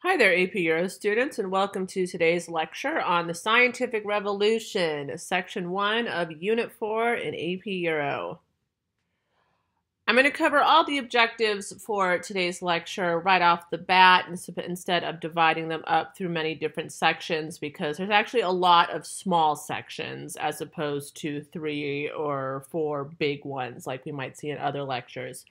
Hi there, AP Euro students, and welcome to today's lecture on the Scientific Revolution, Section 1 of Unit 4 in AP Euro. I'm going to cover all the objectives for today's lecture right off the bat instead of dividing them up through many different sections, because there's actually a lot of small sections as opposed to 3 or 4 big ones like we might see in other lectures.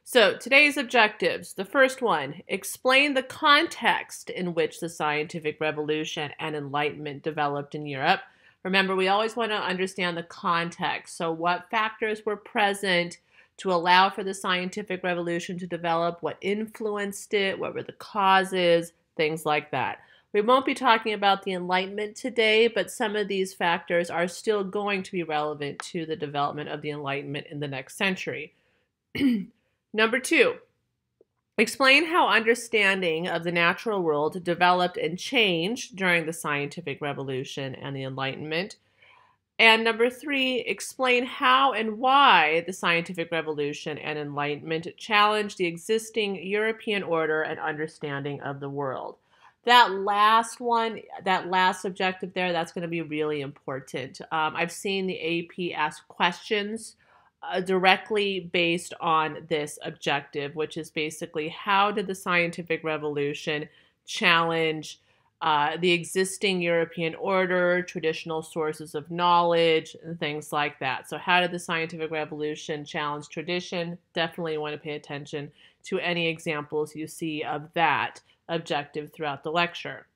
So today's objectives, the first one, explain the context in which the scientific revolution and enlightenment developed in Europe. Remember, we always want to understand the context. So what factors were present to allow for the scientific revolution to develop, what influenced it, what were the causes, things like that. We won't be talking about the Enlightenment today, but some of these factors are still going to be relevant to the development of the Enlightenment in the next century. Number 2, explain how understanding of the natural world developed and changed during the scientific revolution and the Enlightenment. And number 3, explain how and why the scientific revolution and Enlightenment challenged the existing European order and understanding of the world. That last one, that last objective there, that's going to be really important. I've seen the AP ask questions directly based on this objective, which is basically how did the scientific revolution challenge the existing European order, traditional sources of knowledge, and things like that. So how did the scientific revolution challenge tradition? Definitely want to pay attention to any examples you see of that objective throughout the lecture.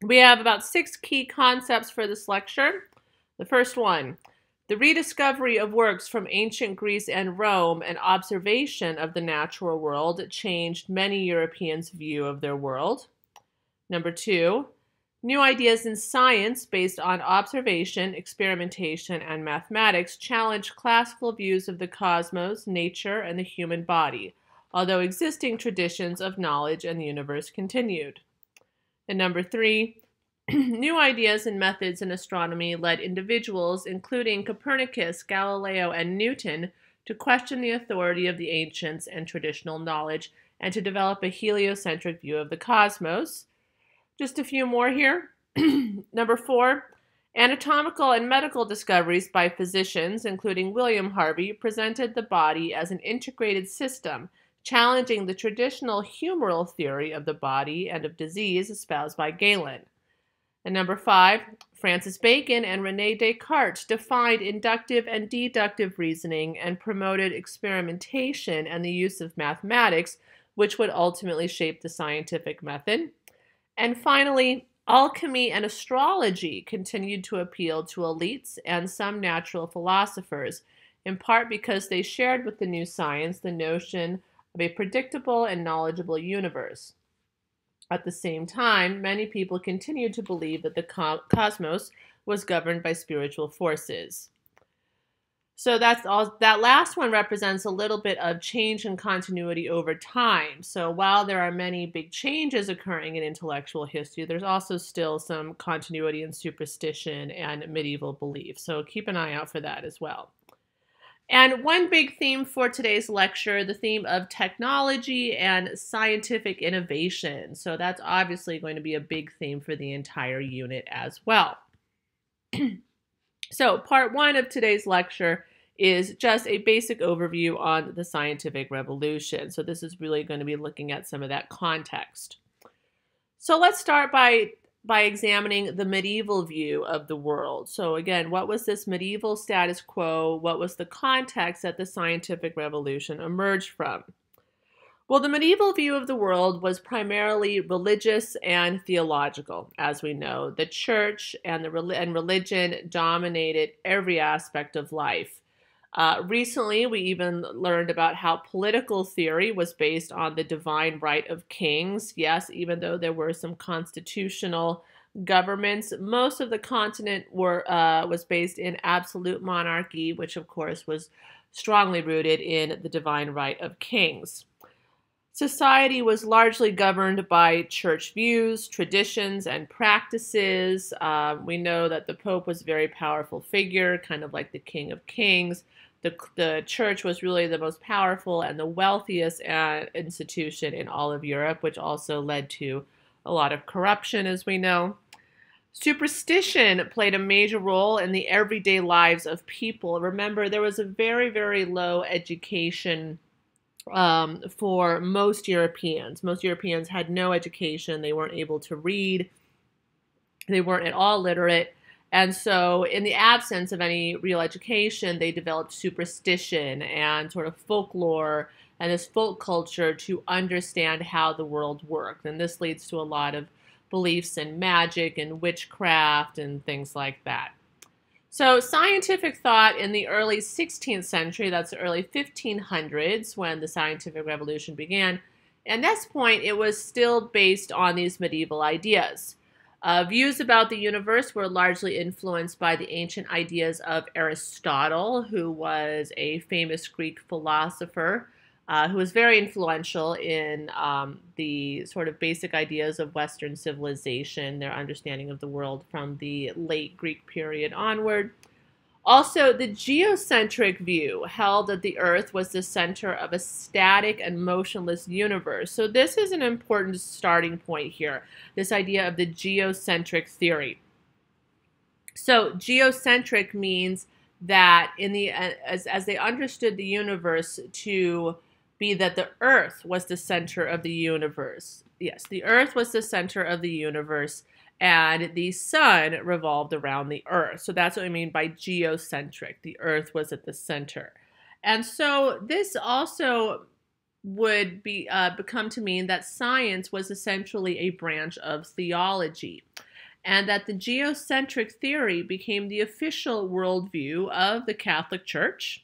We have about 6 key concepts for this lecture. The first one, the rediscovery of works from ancient Greece and Rome and observation of the natural world changed many Europeans' view of their world. Number 2, new ideas in science based on observation, experimentation, and mathematics challenged classical views of the cosmos, nature, and the human body, although existing traditions of knowledge and the universe continued. And number 3, new ideas and methods in astronomy led individuals, including Copernicus, Galileo, and Newton, to question the authority of the ancients and traditional knowledge and to develop a heliocentric view of the cosmos. Just a few more here. Number 4, anatomical and medical discoveries by physicians, including William Harvey, presented the body as an integrated system, challenging the traditional humoral theory of the body and of disease espoused by Galen. And number 5, Francis Bacon and Rene Descartes defined inductive and deductive reasoning and promoted experimentation and the use of mathematics, which would ultimately shape the scientific method. And finally, alchemy and astrology continued to appeal to elites and some natural philosophers, in part because they shared with the new science the notion of a predictable and knowledgeable universe. At the same time, many people continued to believe that the cosmos was governed by spiritual forces. So that last one represents a little bit of change and continuity over time. So while there are many big changes occurring in intellectual history, there's also still some continuity in superstition and medieval belief. So keep an eye out for that as well. And one big theme for today's lecture, the theme of technology and scientific innovation. So that's obviously going to be a big theme for the entire unit as well. So part 1 of today's lecture is just a basic overview on the scientific revolution. So this is really going to be looking at some of that context. So let's start by examining the medieval view of the world. So again, what was this medieval status quo? What was the context that the scientific revolution emerged from? Well, the medieval view of the world was primarily religious and theological, as we know. The church and religion dominated every aspect of life. Recently, we even learned about how political theory was based on the divine right of kings. Yes, even though there were some constitutional governments, most of the continent was based in absolute monarchy, which of course was strongly rooted in the divine right of kings. Society was largely governed by church views, traditions, and practices. We know that the Pope was a very powerful figure, kind of like the King of Kings. the church was really the most powerful and the wealthiest institution in all of Europe, which also led to a lot of corruption, as we know. Superstition played a major role in the everyday lives of people. Remember, there was a very, very low education for most Europeans. Most Europeans had no education. They weren't able to read. They weren't at all literate. And so in the absence of any real education, they developed superstition and sort of folklore and this folk culture to understand how the world worked. And this leads to a lot of beliefs in magic and witchcraft and things like that. So scientific thought in the early 16th century, that's the early 1500s when the scientific revolution began. At this point, it was still based on these medieval ideas. Views about the universe were largely influenced by the ancient ideas of Aristotle, who was a famous Greek philosopher who was very influential in the sort of basic ideas of Western civilization, their understanding of the world from the late Greek period onward. Also, the geocentric view held that the Earth was the center of a static and motionless universe. So this is an important starting point here, this idea of the geocentric theory. So geocentric means that as they understood the universe to be that the Earth was the center of the universe. Yes, the Earth was the center of the universe, and the sun revolved around the Earth. So that's what I mean by geocentric. The Earth was at the center. And so this also would become to mean that science was essentially a branch of theology, and that the geocentric theory became the official worldview of the Catholic Church.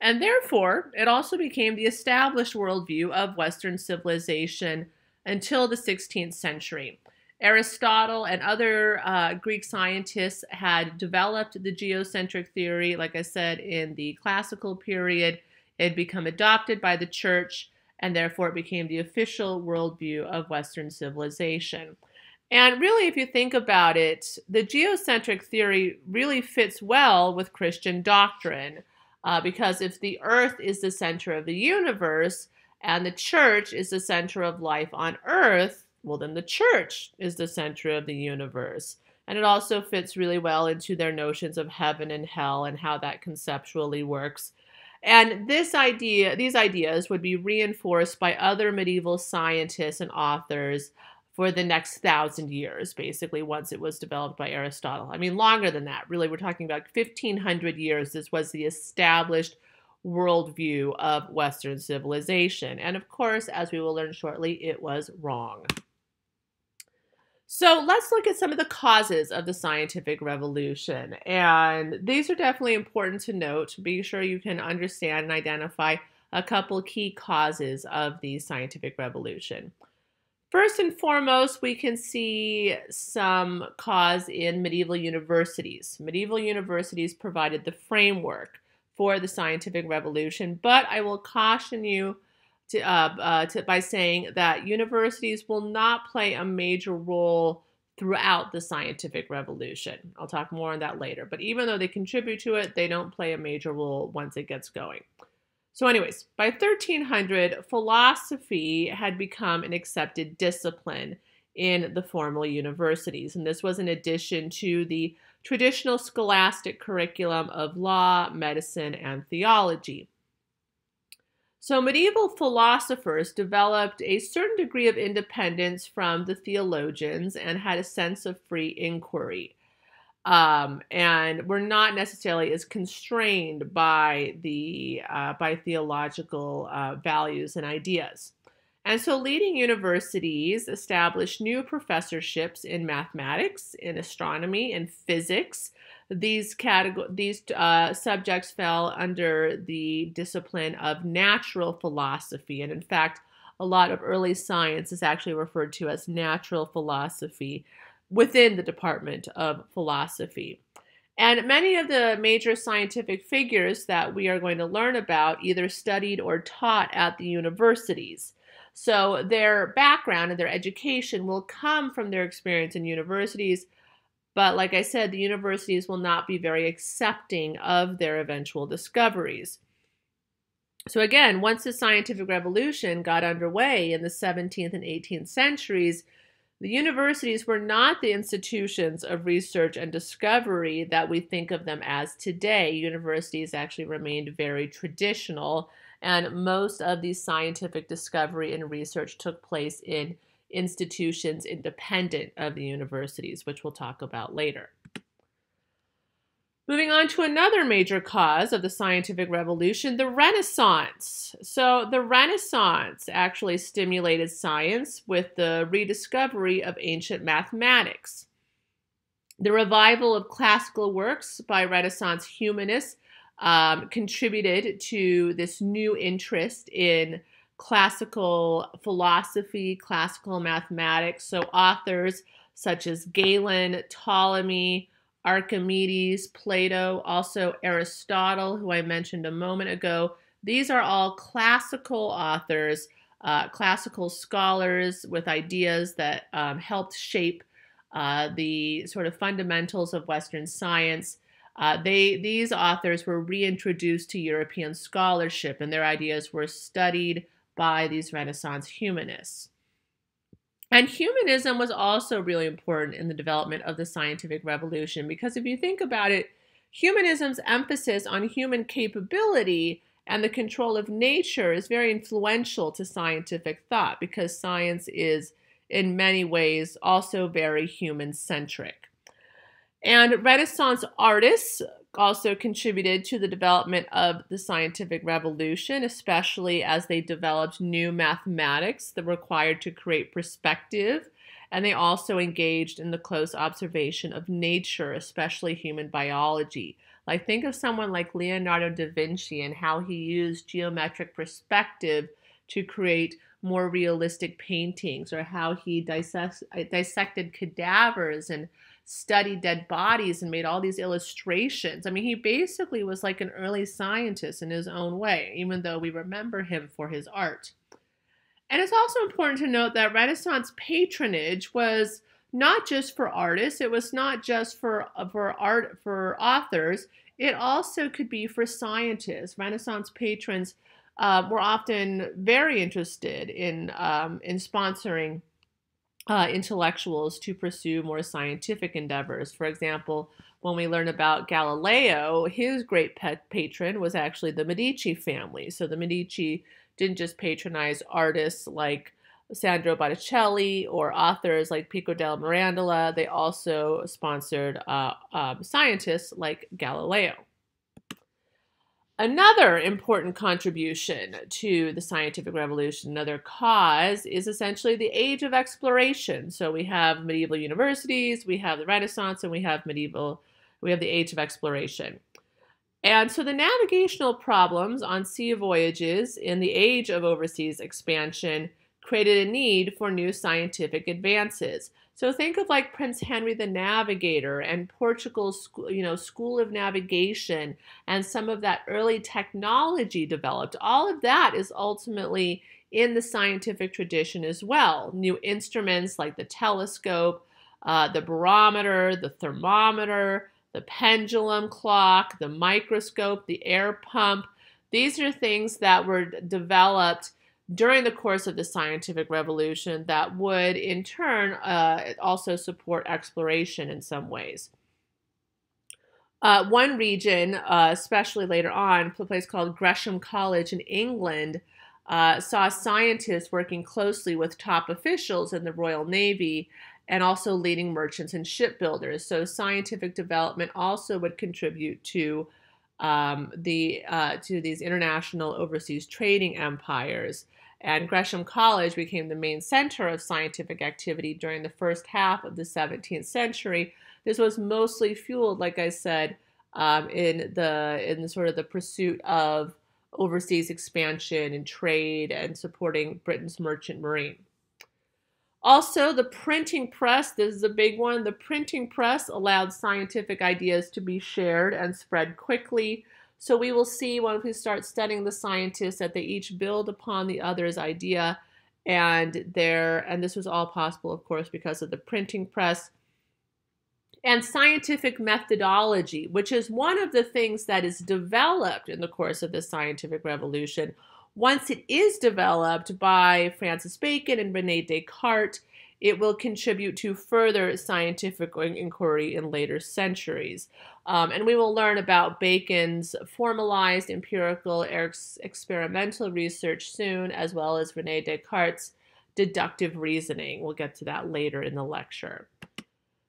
And therefore, it also became the established worldview of Western civilization until the 16th century. Aristotle and other Greek scientists had developed the geocentric theory, like I said, in the classical period. It had become adopted by the church, and therefore it became the official worldview of Western civilization. And really, if you think about it, the geocentric theory really fits well with Christian doctrine. Because if the Earth is the center of the universe and the church is the center of life on Earth, well, then the church is the center of the universe. And it also fits really well into their notions of heaven and hell and how that conceptually works. And these ideas would be reinforced by other medieval scientists and authors for the next 1,000 years, basically, once it was developed by Aristotle. I mean, longer than that, really. We're talking about 1,500 years. This was the established worldview of Western civilization. And of course, as we will learn shortly, it was wrong. So let's look at some of the causes of the scientific revolution. And these are definitely important to note. Be sure you can understand and identify a couple key causes of the scientific revolution. First and foremost, we can see some cause in medieval universities. Medieval universities provided the framework for the scientific revolution, but I will caution you by saying that universities will not play a major role throughout the scientific revolution. I'll talk more on that later, but even though they contribute to it, they don't play a major role once it gets going. So anyways, by 1300, philosophy had become an accepted discipline in the formal universities. And this was in addition to the traditional scholastic curriculum of law, medicine, and theology. So medieval philosophers developed a certain degree of independence from the theologians and had a sense of free inquiry. And were not necessarily as constrained by theological values and ideas. And so leading universities established new professorships in mathematics, in astronomy, and physics. These subjects fell under the discipline of natural philosophy. And in fact, a lot of early science is actually referred to as natural philosophy within the Department of Philosophy. And many of the major scientific figures that we are going to learn about either studied or taught at the universities. So their background and their education will come from their experience in universities, But like I said, the universities will not be very accepting of their eventual discoveries. So again, once the scientific revolution got underway in the 17th and 18th centuries, the universities were not the institutions of research and discovery that we think of them as today. Universities actually remained very traditional, and most of the scientific discovery and research took place in institutions independent of the universities, which we'll talk about later. Moving on to another major cause of the scientific revolution, the Renaissance. So the Renaissance actually stimulated science with the rediscovery of ancient mathematics. The revival of classical works by Renaissance humanists contributed to this new interest in classical philosophy, classical mathematics. So authors such as Galen, Ptolemy, Archimedes, Plato, also Aristotle, who I mentioned a moment ago. These are all classical authors, classical scholars with ideas that helped shape the sort of fundamentals of Western science. These authors were reintroduced to European scholarship, and their ideas were studied by these Renaissance humanists. And humanism was also really important in the development of the scientific revolution, because if you think about it, humanism's emphasis on human capability and the control of nature is very influential to scientific thought, because science is in many ways also very human-centric. And Renaissance artists also contributed to the development of the scientific revolution, especially as they developed new mathematics that were required to create perspective. And they also engaged in the close observation of nature, especially human biology. Like, think of someone like Leonardo da Vinci and how he used geometric perspective to create more realistic paintings, or how he dissected cadavers and studied dead bodies and made all these illustrations. I mean, he basically was like an early scientist in his own way, even though we remember him for his art. And it's also important to note that Renaissance patronage was not just for artists. It was not just for authors. It also could be for scientists. Renaissance patrons were often very interested in sponsoring intellectuals to pursue more scientific endeavors. For example, when we learn about Galileo, his great patron was actually the Medici family. So the Medici didn't just patronize artists like Sandro Botticelli or authors like Pico della Mirandola. They also sponsored scientists like Galileo. Another important contribution to the scientific revolution, another cause, is essentially the age of exploration. So we have medieval universities, we have the Renaissance, and we have the age of exploration. And so the navigational problems on sea voyages in the age of overseas expansion created a need for new scientific advances. So think of like Prince Henry the Navigator and Portugal's School of Navigation, and some of that early technology developed. All of that is ultimately in the scientific tradition as well. New instruments like the telescope, the barometer, the thermometer, the pendulum clock, the microscope, the air pump. These are things that were developed during the course of the scientific revolution that would in turn also support exploration in some ways. One region, especially later on, a place called Gresham College in England, saw scientists working closely with top officials in the Royal Navy and also leading merchants and shipbuilders. So scientific development also would contribute to these international overseas trading empires. And Gresham College became the main center of scientific activity during the first half of the 17th century. This was mostly fueled, like I said, in the sort of the pursuit of overseas expansion and trade and supporting Britain's merchant marine. Also, the printing press, this is a big one. The printing press allowed scientific ideas to be shared and spread quickly. So we will see when we start studying the scientists that they each build upon the other's idea, and this was all possible, of course, because of the printing press. and scientific methodology, which is one of the things that is developed in the course of the scientific revolution. Once it is developed by Francis Bacon and Rene Descartes, it will contribute to further scientific inquiry in later centuries. And we will learn about Bacon's formalized empirical experimental research soon, as well as Rene Descartes' deductive reasoning. We'll get to that later in the lecture.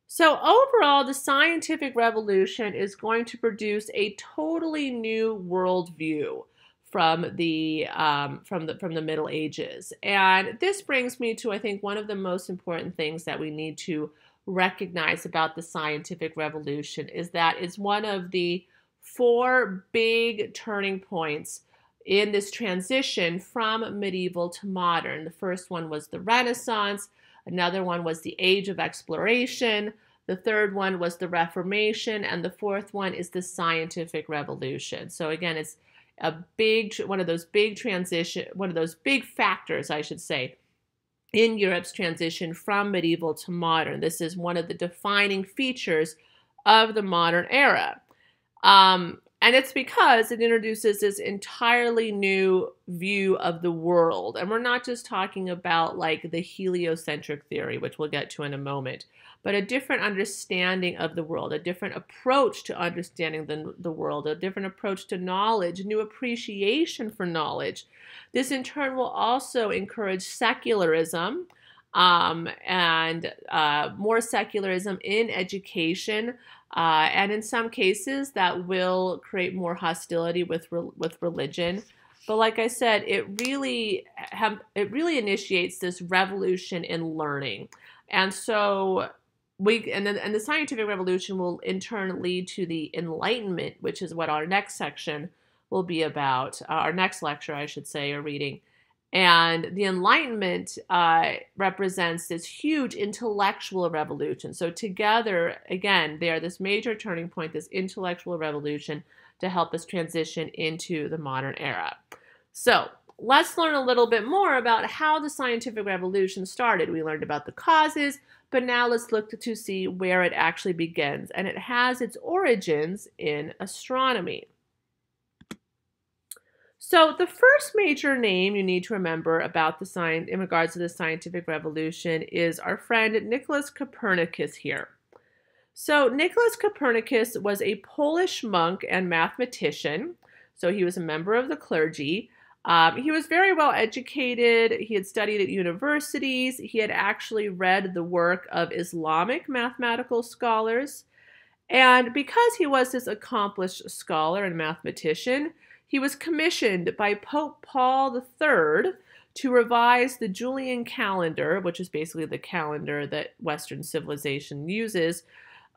So overall, the scientific revolution is going to produce a totally new worldview from the Middle Ages. And this brings me to, I think, one of the most important things that we need to recognize about the scientific revolution is that it's one of the 4 big turning points in this transition from medieval to modern. The first one was the Renaissance. Another one was the Age of Exploration. The third one was the Reformation. And the fourth one is the Scientific Revolution. So again, it's one of those big factors, I should say, in Europe's transition from medieval to modern. This is one of the defining features of the modern era. And it's because it introduces this entirely new view of the world. And we're not just talking about like the heliocentric theory, which we'll get to in a moment, but a different understanding of the world, a different approach to understanding the world, a different approach to knowledge, new appreciation for knowledge. This in turn will also encourage secularism and more secularism in education. And in some cases, that will create more hostility with religion. But like I said, it really initiates this revolution in learning, and so the scientific revolution will in turn lead to the Enlightenment, which is what our next section will be about. Our next lecture, I should say, or reading. And the Enlightenment represents this huge intellectual revolution. So together, again, they are this major turning point, this intellectual revolution to help us transition into the modern era. So let's learn a little bit more about how the scientific revolution started. We learned about the causes, but now let's look to see where it actually begins. And it has its origins in astronomy. So the first major name you need to remember about the science in regards to the scientific revolution is our friend Nicholas Copernicus here. So Nicholas Copernicus was a Polish monk and mathematician. So he was a member of the clergy. He was very well educated. He had studied at universities. He had actually read the work of Islamic mathematical scholars. And because he was this accomplished scholar and mathematician, he was commissioned by Pope Paul III to revise the Julian calendar, which is basically the calendar that Western civilization uses.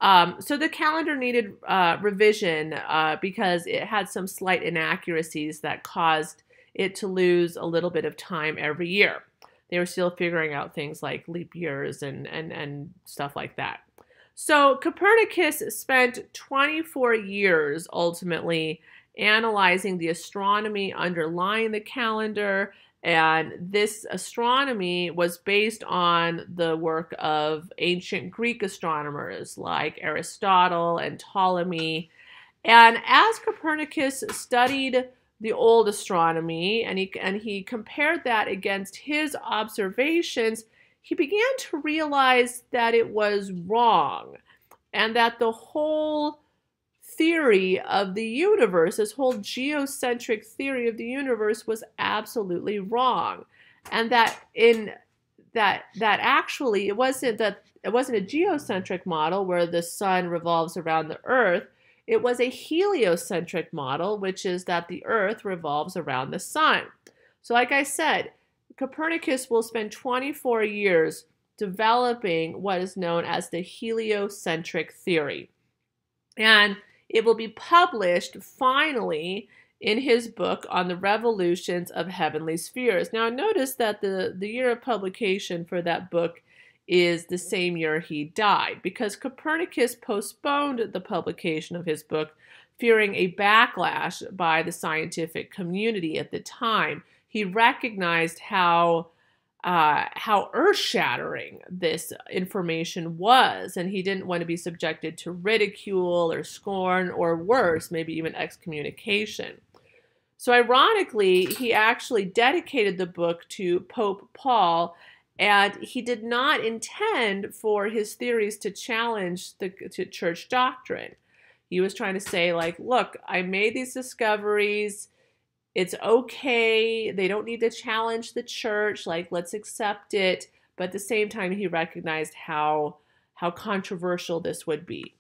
So the calendar needed revision because it had some slight inaccuracies that caused it to lose a little bit of time every year. They were still figuring out things like leap years and stuff like that. So Copernicus spent 24 years ultimately analyzing the astronomy underlying the calendar, and this astronomy was based on the work of ancient Greek astronomers like Aristotle and Ptolemy. And as Copernicus studied the old astronomy and he compared that against his observations, he began to realize that it was wrong and that the whole theory of the universe, this whole geocentric theory of the universe, was absolutely wrong, and that actually it wasn't a geocentric model where the sun revolves around the Earth. It was a heliocentric model, which is that the Earth revolves around the sun. So, like I said, Copernicus will spend 24 years developing what is known as the heliocentric theory, and it will be published finally in his book on the revolutions of heavenly spheres. Now notice that the year of publication for that book is the same year he died, because Copernicus postponed the publication of his book, fearing a backlash by the scientific community at the time. He recognized how how earth-shattering this information was, and he didn't want to be subjected to ridicule or scorn, or worse, maybe even excommunication. So ironically, he actually dedicated the book to Pope Paul, and he did not intend for his theories to challenge the church doctrine. He was trying to say, like, look, I made these discoveries. It's okay. They don't need to challenge the church. Like, let's accept it. But at the same time, he recognized how controversial this would be.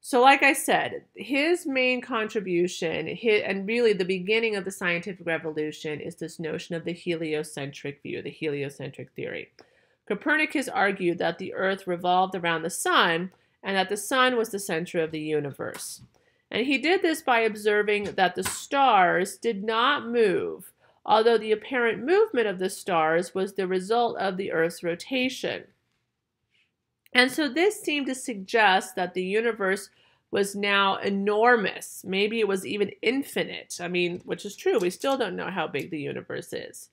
So like I said, his main contribution, and really the beginning of the scientific revolution, is this notion of the heliocentric view, the heliocentric theory. Copernicus argued that the Earth revolved around the sun and that the sun was the center of the universe. And he did this by observing that the stars did not move, although the apparent movement of the stars was the result of the Earth's rotation. And so this seemed to suggest that the universe was now enormous. Maybe it was even infinite. I mean, which is true. We still don't know how big the universe is.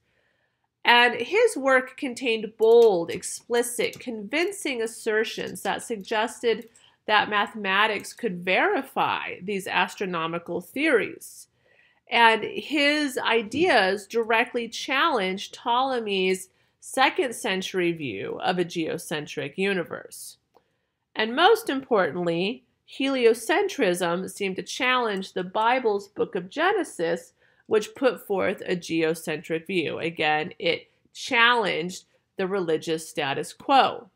And his work contained bold, explicit, convincing assertions that suggested that mathematics could verify these astronomical theories. And his ideas directly challenged Ptolemy's 2nd century view of a geocentric universe. And most importantly, heliocentrism seemed to challenge the Bible's book of Genesis, which put forth a geocentric view. Again, it challenged the religious status quo.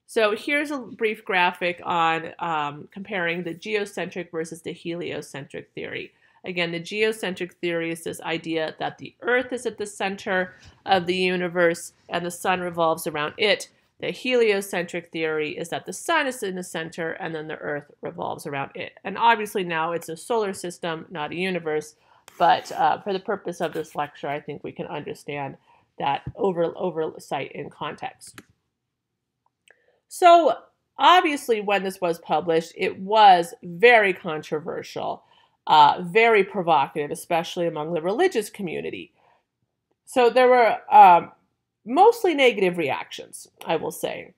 So here's a brief graphic on comparing the geocentric versus the heliocentric theory. Again, the geocentric theory is this idea that the Earth is at the center of the universe and the sun revolves around it. The heliocentric theory is that the sun is in the center and then the Earth revolves around it. And obviously now it's a solar system, not a universe. But for the purpose of this lecture, I think we can understand that oversight in context. So obviously when this was published, it was very controversial. Very provocative, especially among the religious community. So there were mostly negative reactions, I will say.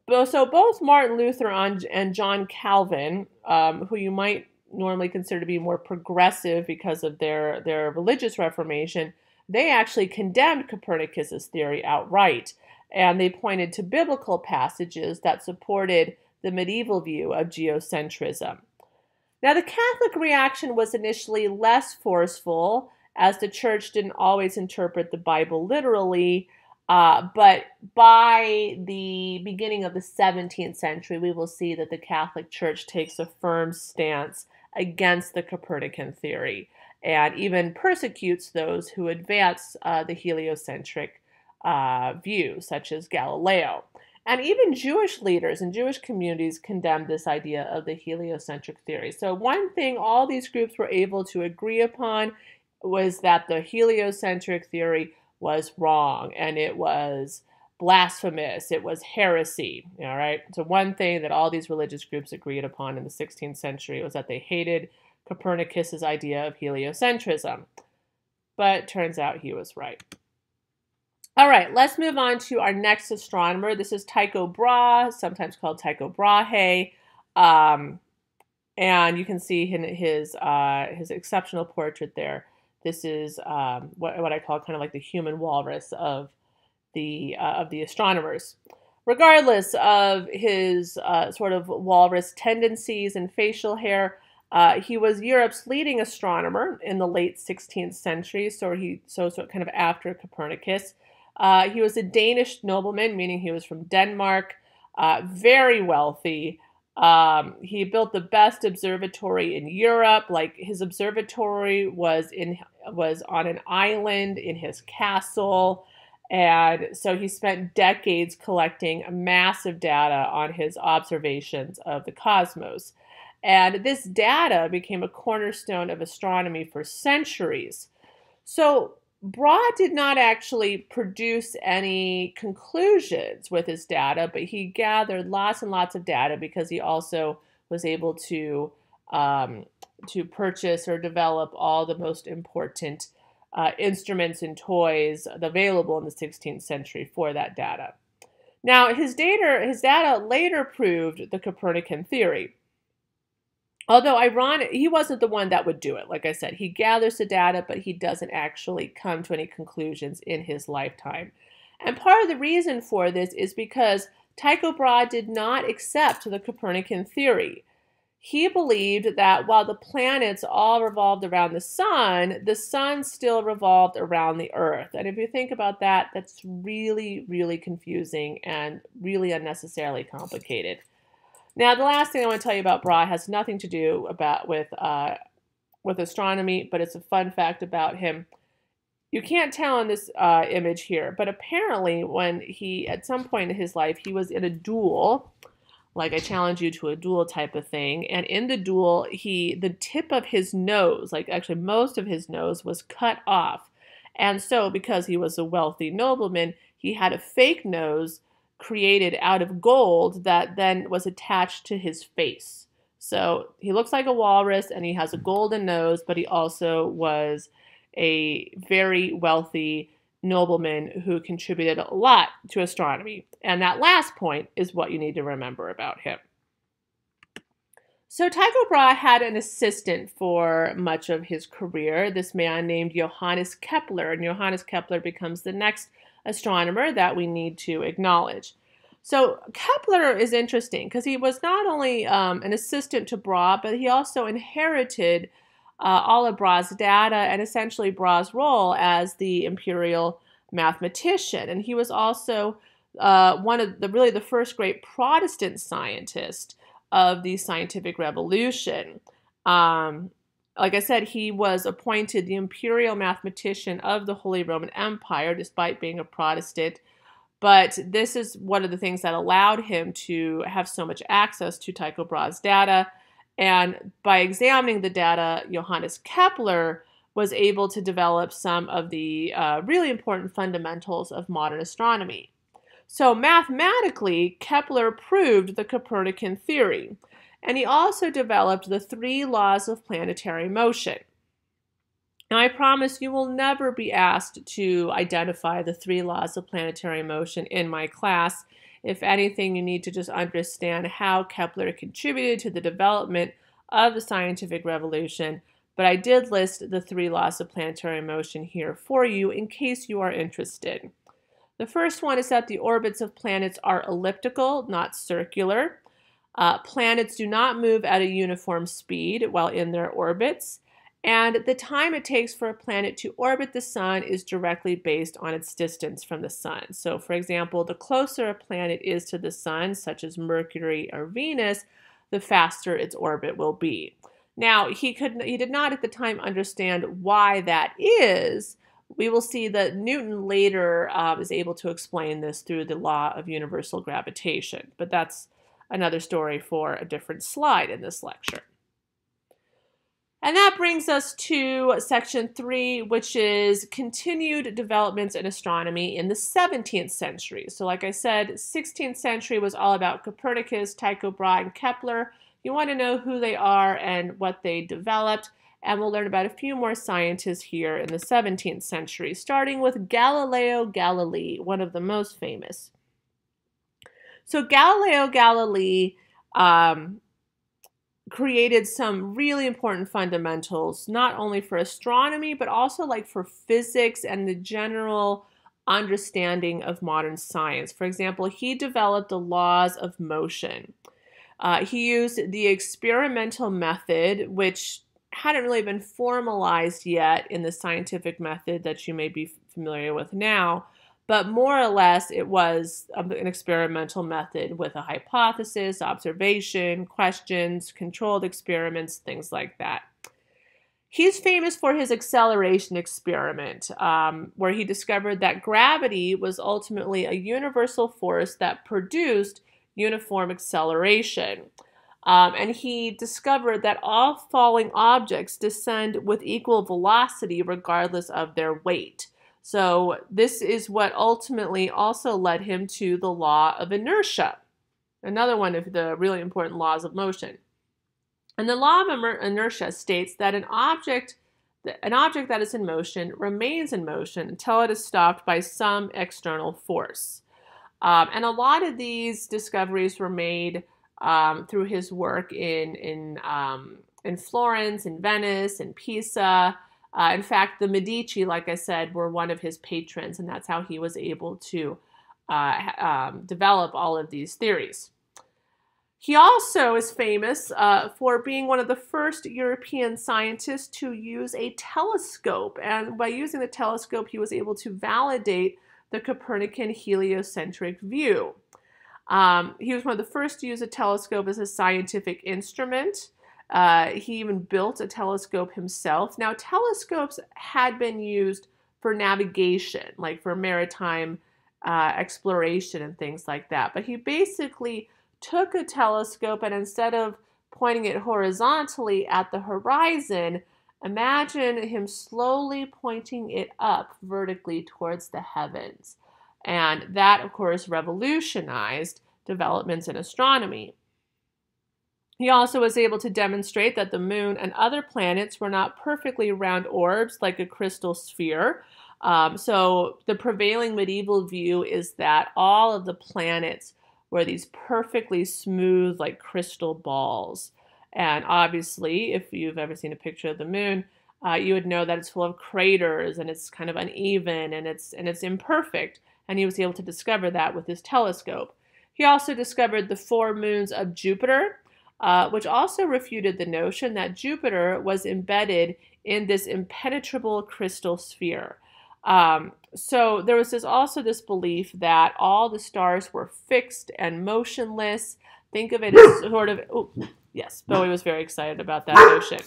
So both Martin Luther and John Calvin, who you might normally consider to be more progressive because of their religious reformation, they actually condemned Copernicus's theory outright. And they pointed to biblical passages that supported the medieval view of geocentrism. Now, the Catholic reaction was initially less forceful, as the church didn't always interpret the Bible literally, but by the beginning of the 17th century, we will see that the Catholic Church takes a firm stance against the Copernican theory and even persecutes those who advance the heliocentric view, such as Galileo. And even Jewish leaders and Jewish communities condemned this idea of the heliocentric theory. So one thing all these groups were able to agree upon was that the heliocentric theory was wrong and it was blasphemous, it was heresy. All right. So one thing that all these religious groups agreed upon in the 16th century was that they hated Copernicus's idea of heliocentrism. But it turns out he was right. All right, let's move on to our next astronomer. This is Tycho Brahe, sometimes called Tycho Brahe. And you can see his exceptional portrait there. This is what I call kind of like the human walrus of the astronomers. Regardless of his sort of walrus tendencies and facial hair, he was Europe's leading astronomer in the late 16th century, so kind of after Copernicus. He was a Danish nobleman, meaning he was from Denmark, very wealthy. He built the best observatory in Europe. Like, his observatory was on an island in his castle. And so he spent decades collecting massive data on his observations of the cosmos. And this data became a cornerstone of astronomy for centuries. So Brahe did not actually produce any conclusions with his data, but he gathered lots and lots of data because he also was able to purchase or develop all the most important instruments and toys available in the 16th century for that data. Now, his data later proved the Copernican theory. Although ironic, he wasn't the one that would do it. Like I said, he gathers the data, but he doesn't actually come to any conclusions in his lifetime. And part of the reason for this is because Tycho Brahe did not accept the Copernican theory. He believed that while the planets all revolved around the sun still revolved around the Earth. And if you think about that, that's really, really confusing and really unnecessarily complicated. Now, the last thing I want to tell you about Brahe has nothing to do with astronomy, but it's a fun fact about him. You can't tell in this image here, but apparently when at some point in his life, he was in a duel, like I challenge you to a duel type of thing. And in the duel, the tip of his nose, like actually most of his nose, was cut off. And so because he was a wealthy nobleman, he had a fake nose created out of gold that then was attached to his face. So he looks like a walrus and he has a golden nose, but he also was a very wealthy nobleman who contributed a lot to astronomy. And that last point is what you need to remember about him. So Tycho Brahe had an assistant for much of his career, this man named Johannes Kepler, and Johannes Kepler becomes the next astronomer that we need to acknowledge. So Kepler is interesting because he was not only an assistant to Brahe, but he also inherited all of Brahe's data and essentially Brahe's role as the imperial mathematician. And he was also one of the first great Protestant scientist of the scientific revolution. Like I said, he was appointed the imperial mathematician of the Holy Roman Empire, despite being a Protestant. But this is one of the things that allowed him to have so much access to Tycho Brahe's data. And by examining the data, Johannes Kepler was able to develop some of the really important fundamentals of modern astronomy. So mathematically, Kepler proved the Copernican theory, and he also developed the 3 laws of planetary motion. Now, I promise you will never be asked to identify the 3 laws of planetary motion in my class. If anything, you need to just understand how Kepler contributed to the development of the scientific revolution. But I did list the 3 laws of planetary motion here for you in case you are interested. The first one is that the orbits of planets are elliptical, not circular. Planets do not move at a uniform speed while in their orbits. And the time it takes for a planet to orbit the sun is directly based on its distance from the sun. So, for example, the closer a planet is to the sun, such as Mercury or Venus, the faster its orbit will be. Now, he did not at the time understand why that is. We will see that Newton later is able to explain this through the law of universal gravitation. But that's another story for a different slide in this lecture. And that brings us to section 3, which is continued developments in astronomy in the 17th century. So like I said, 16th century was all about Copernicus, Tycho Brahe, and Kepler. You want to know who they are and what they developed. And we'll learn about a few more scientists here in the 17th century, starting with Galileo Galilei, one of the most famous. So Galileo Galilei created some really important fundamentals, not only for astronomy, but also like for physics and the general understanding of modern science. For example, he developed the laws of motion. He used the experimental method, which hadn't really been formalized yet in the scientific method that you may be familiar with now, but more or less it was an experimental method with a hypothesis, observation, questions, controlled experiments, things like that. He's famous for his acceleration experiment, where he discovered that gravity was ultimately a universal force that produced uniform acceleration. And he discovered that all falling objects descend with equal velocity regardless of their weight. So this is what ultimately also led him to the law of inertia, another one of the really important laws of motion. And the law of inertia states that an object an object that is in motion remains in motion until it is stopped by some external force. And a lot of these discoveries were made through his work in Florence, in Venice, in Pisa. In fact, the Medici, like I said, were one of his patrons, and that's how he was able to develop all of these theories. He also is famous for being one of the first European scientists to use a telescope. And by using the telescope, he was able to validate the Copernican heliocentric view. He was one of the first to use a telescope as a scientific instrument. He even built a telescope himself. Now, telescopes had been used for navigation, like for maritime exploration and things like that. But he basically took a telescope and instead of pointing it horizontally at the horizon, imagine him slowly pointing it up vertically towards the heavens. And that, of course, revolutionized developments in astronomy. He also was able to demonstrate that the moon and other planets were not perfectly round orbs like a crystal sphere. So the prevailing medieval view is that all of the planets were these perfectly smooth, like crystal balls. And obviously, if you've ever seen a picture of the moon, you would know that it's full of craters and it's kind of uneven and it's imperfect. And he was able to discover that with his telescope. He also discovered the 4 moons of Jupiter, which also refuted the notion that Jupiter was embedded in this impenetrable crystal sphere. So there was also this belief that all the stars were fixed and motionless. Think of it as sort of, oh, yes, Bowie was very excited about that notion.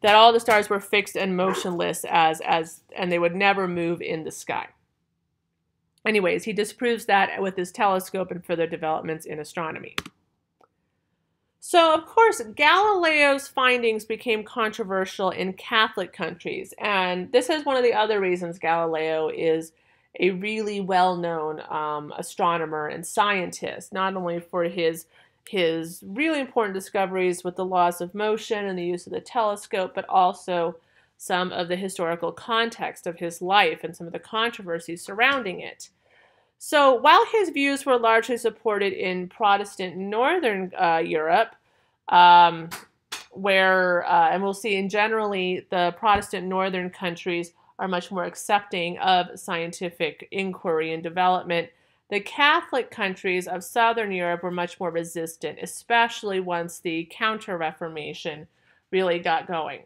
That all the stars were fixed and motionless and they would never move in the sky. Anyways, he disproves that with his telescope and further developments in astronomy. So, of course, Galileo's findings became controversial in Catholic countries, and this is one of the other reasons Galileo is a really well-known astronomer and scientist, not only for his really important discoveries with the laws of motion and the use of the telescope, but also some of the historical context of his life and some of the controversies surrounding it. So while his views were largely supported in Protestant Northern Europe, where, and we'll see in generally, the Protestant Northern countries are much more accepting of scientific inquiry and development, the Catholic countries of Southern Europe were much more resistant, especially once the Counter-Reformation really got going.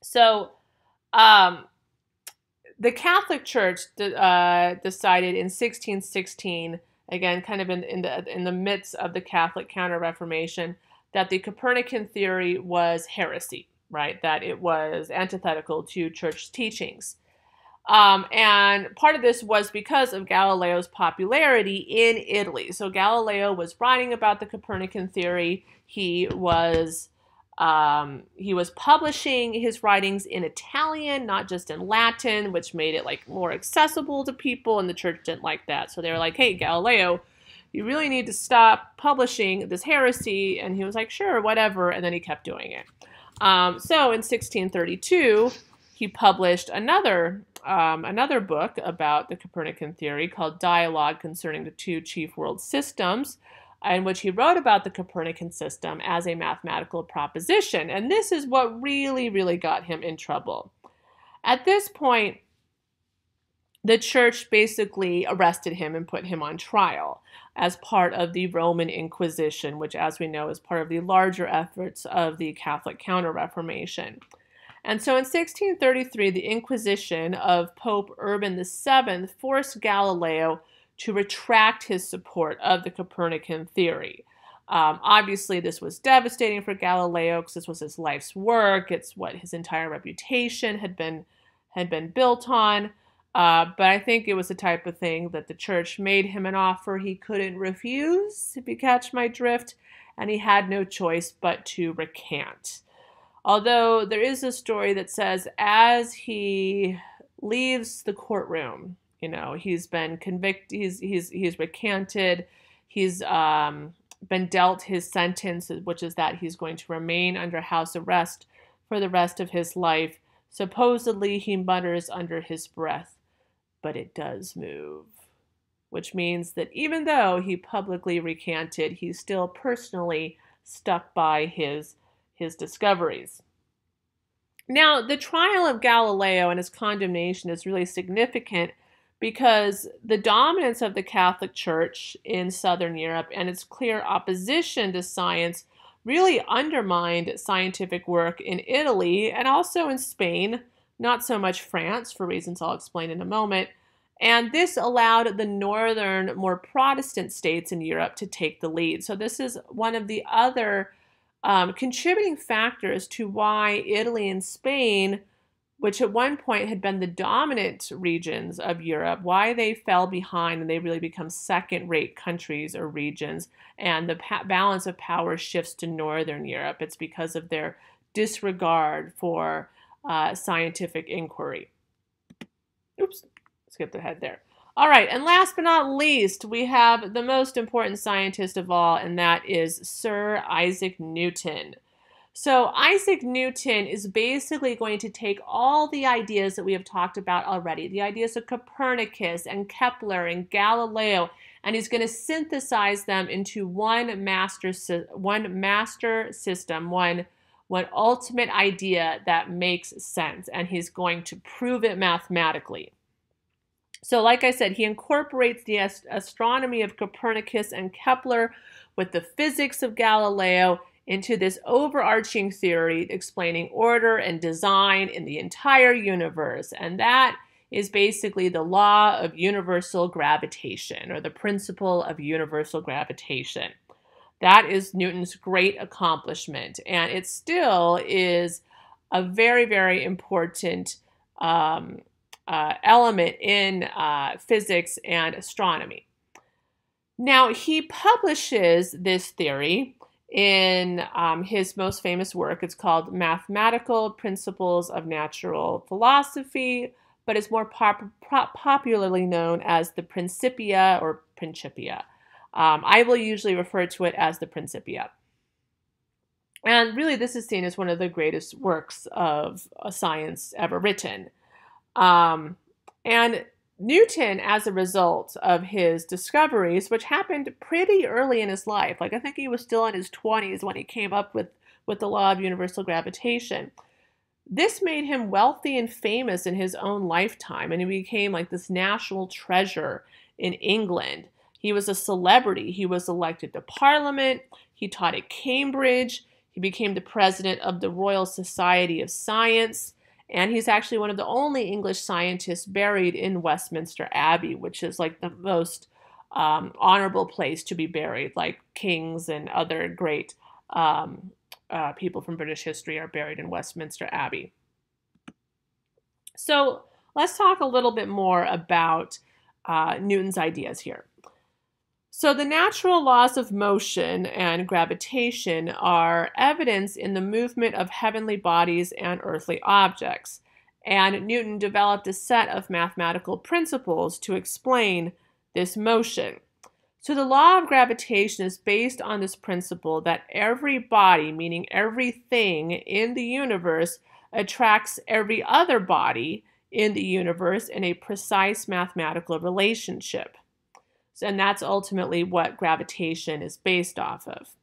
So, the Catholic Church decided in 1616, again, kind of in the midst of the Catholic Counter-Reformation, that the Copernican theory was heresy, right? That it was antithetical to church teachings. And part of this was because of Galileo's popularity in Italy. So Galileo was writing about the Copernican theory. He was publishing his writings in Italian, not just in Latin, which made it like more accessible to people, and the church didn't like that. So they were like, hey, Galileo, you really need to stop publishing this heresy. And he was like, sure, whatever. And then he kept doing it. So in 1632, he published another book about the Copernican theory called Dialogue Concerning the Two Chief World Systems, in which he wrote about the Copernican system as a mathematical proposition. And this is what really, really got him in trouble. At this point, the church basically arrested him and put him on trial as part of the Roman Inquisition, which, as we know, is part of the larger efforts of the Catholic Counter-Reformation. And so in 1633, the Inquisition of Pope Urban VII forced Galileo to retract his support of the Copernican theory. Obviously, this was devastating for Galileo because this was his life's work. It's what his entire reputation had been built on. But I think it was the type of thing that the church made him an offer he couldn't refuse, if you catch my drift, and he had no choice but to recant. Although there is a story that says as he leaves the courtroom, he's been convicted, he's recanted, he's been dealt his sentence, which is that he's going to remain under house arrest for the rest of his life. Supposedly, he mutters under his breath, "But it does move," which means that even though he publicly recanted, he's still personally stuck by his discoveries. Now, the trial of Galileo and his condemnation is really significant because the dominance of the Catholic Church in Southern Europe and its clear opposition to science really undermined scientific work in Italy and also in Spain, not so much France, for reasons I'll explain in a moment. And this allowed the northern, more Protestant states in Europe to take the lead. So this is one of the other contributing factors to why Italy and Spain, which at one point had been the dominant regions of Europe, why they fell behind and they really become second-rate countries or regions, and the balance of power shifts to Northern Europe. It's because of their disregard for scientific inquiry. Oops, skipped ahead there. All right, and last but not least, we have the most important scientist of all, and that is Sir Isaac Newton. So Isaac Newton is basically going to take all the ideas that we have talked about already, the ideas of Copernicus and Kepler and Galileo, and he's going to synthesize them into one master system, one ultimate idea that makes sense, and he's going to prove it mathematically. So like I said, he incorporates the astronomy of Copernicus and Kepler with the physics of Galileo into this overarching theory explaining order and design in the entire universe. And that is basically the law of universal gravitation, or the principle of universal gravitation. That is Newton's great accomplishment, and it still is a very, very important element in physics and astronomy. Now, he publishes this theory in his most famous work. It's called Mathematical Principles of Natural Philosophy, but it's more popularly known as the Principia or Principia. I will usually refer to it as the Principia. And really, this is seen as one of the greatest works of science ever written. And Newton, as a result of his discoveries, which happened pretty early in his life, like I think he was still in his 20s when he came up with the law of universal gravitation, this made him wealthy and famous in his own lifetime, and he became like this national treasure in England. He was a celebrity. He was elected to Parliament. He taught at Cambridge. He became the president of the Royal Society of Science. And he's actually one of the only English scientists buried in Westminster Abbey, which is like the most honorable place to be buried. Like kings and other great people from British history are buried in Westminster Abbey. So let's talk a little bit more about Newton's ideas here. So the natural laws of motion and gravitation are evidence in the movement of heavenly bodies and earthly objects. And Newton developed a set of mathematical principles to explain this motion. So the law of gravitation is based on this principle that every body, meaning everything in the universe, attracts every other body in the universe in a precise mathematical relationship. And that's ultimately what gravitation is based off of.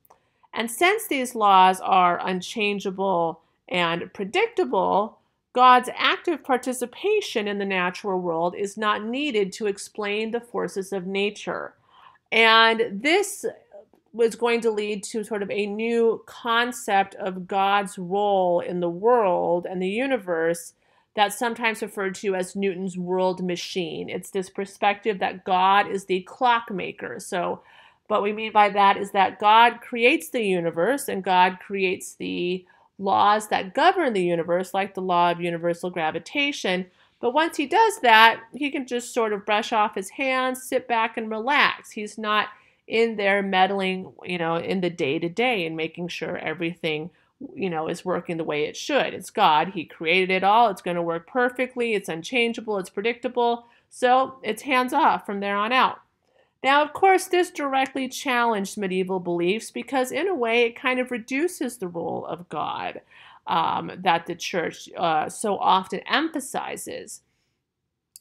And since these laws are unchangeable and predictable, God's active participation in the natural world is not needed to explain the forces of nature. And this was going to lead to sort of a new concept of God's role in the world and the universe that's sometimes referred to as Newton's world machine. It's this perspective that God is the clockmaker. So what we mean by that is that God creates the universe and God creates the laws that govern the universe, like the law of universal gravitation. But once he does that, he can just sort of brush off his hands, sit back and relax. He's not in there meddling, in the day-to-day and making sure everything is working the way it should. It's God. He created it all. It's going to work perfectly. It's unchangeable. It's predictable. So it's hands off from there on out. Now, of course, this directly challenged medieval beliefs because, in a way, it kind of reduces the role of God that the church so often emphasizes.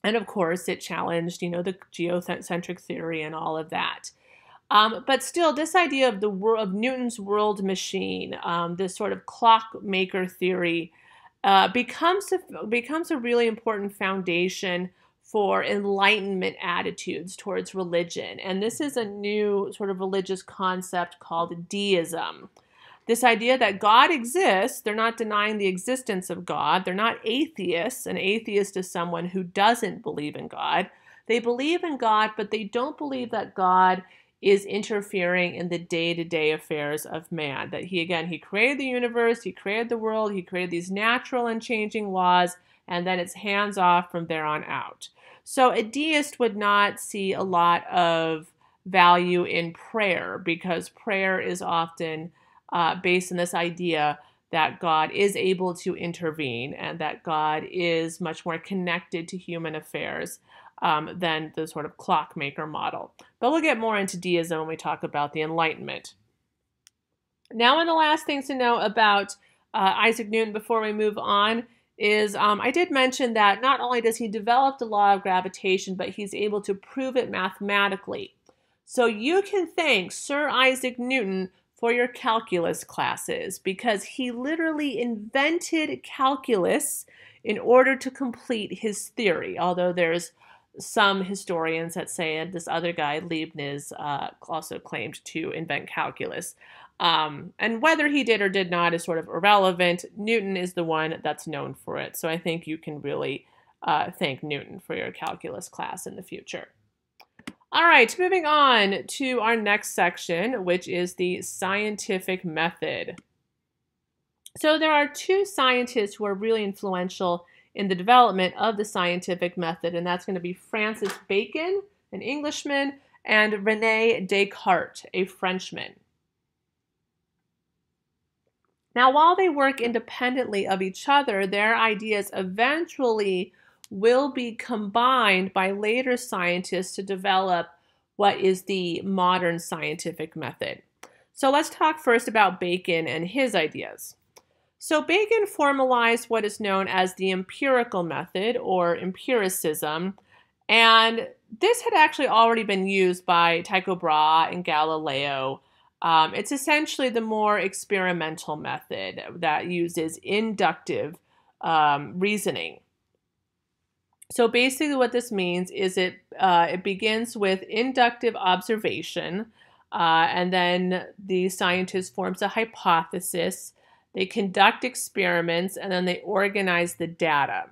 And of course, it challenged, the geocentric theory and all of that. But still, this idea of of Newton's world machine, this sort of clockmaker theory, becomes a really important foundation for Enlightenment attitudes towards religion. And this is a new sort of religious concept called deism. This idea that God exists, they're not denying the existence of God. They're not atheists. An atheist is someone who doesn't believe in God. They believe in God, but they don't believe that God is interfering in the day-to-day affairs of man. That he created the universe, he created the world, he created these natural and changing laws, and then it's hands off from there on out. So a deist would not see a lot of value in prayer because prayer is often based on this idea that God is able to intervene and that God is much more connected to human affairs than the sort of clockmaker model. But we'll get more into deism when we talk about the Enlightenment. Now, one of the last things to know about Isaac Newton before we move on is I did mention that not only does he develop the law of gravitation, but he's able to prove it mathematically. So you can thank Sir Isaac Newton for your calculus classes because he literally invented calculus in order to complete his theory, although there's some historians that say this other guy, Leibniz, also claimed to invent calculus. And whether he did or did not is sort of irrelevant. Newton is the one that's known for it. So I think you can really thank Newton for your calculus class in the future. All right, moving on to our next section, which is the scientific method. So there are two scientists who are really influential in the development of the scientific method, and that's going to be Francis Bacon, an Englishman, and Rene Descartes, a Frenchman. Now, while they work independently of each other, their ideas eventually will be combined by later scientists to develop what is the modern scientific method. So let's talk first about Bacon and his ideas. So Bacon formalized what is known as the empirical method or empiricism, and this had actually already been used by Tycho Brahe and Galileo. It's essentially the more experimental method that uses inductive reasoning. So basically what this means is it begins with inductive observation, and then the scientist forms a hypothesis, they conduct experiments, and then they organize the data.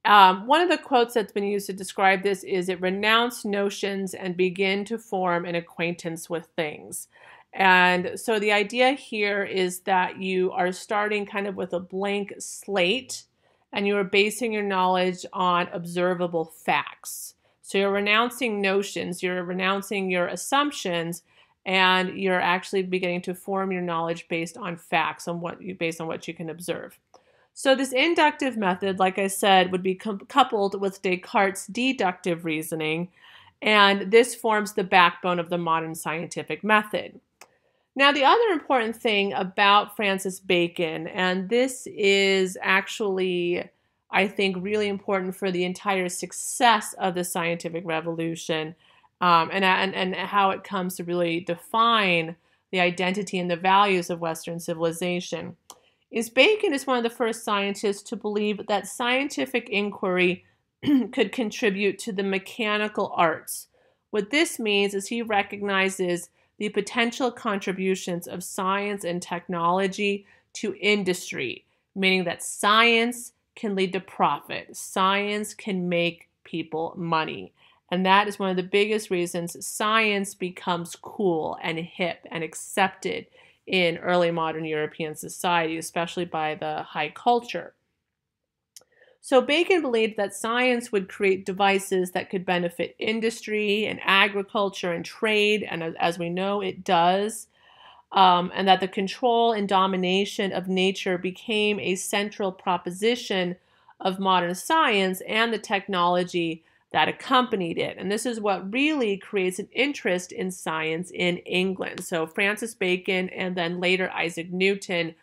One of the quotes that's been used to describe this is it renounce notions and begin to form an acquaintance with things. And so the idea here is that you are starting kind of with a blank slate and you are basing your knowledge on observable facts. So you're renouncing notions, you're renouncing your assumptions, and you're actually beginning to form your knowledge based on facts, based on what you can observe. So this inductive method, like I said, would be coupled with Descartes' deductive reasoning, and this forms the backbone of the modern scientific method. Now, the other important thing about Francis Bacon, and this is actually, I think, really important for the entire success of the scientific revolution, and how it comes to really define the identity and the values of Western civilization, is Bacon is one of the first scientists to believe that scientific inquiry could contribute to the mechanical arts. What this means is he recognizes the potential contributions of science and technology to industry, meaning that science can lead to profit. Science can make people money. And that is one of the biggest reasons science becomes cool and hip and accepted in early modern European society, especially by the high culture. So Bacon believed that science would create devices that could benefit industry and agriculture and trade, and as we know, it does, and that the control and domination of nature became a central proposition of modern science and the technology that accompanied it. And this is what really creates an interest in science in England. So Francis Bacon and then later Isaac Newton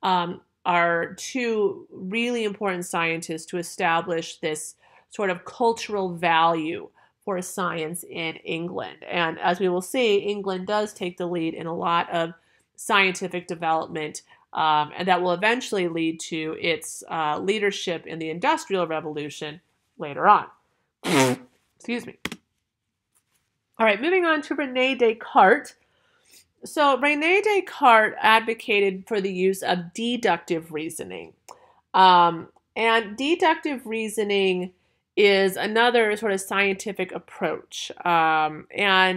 are two really important scientists to establish this sort of cultural value for science in England. And as we will see, England does take the lead in a lot of scientific development, and that will eventually lead to its leadership in the Industrial Revolution later on. Excuse me. All right, moving on to Rene Descartes. So Rene Descartes advocated for the use of deductive reasoning. And deductive reasoning is another sort of scientific approach. And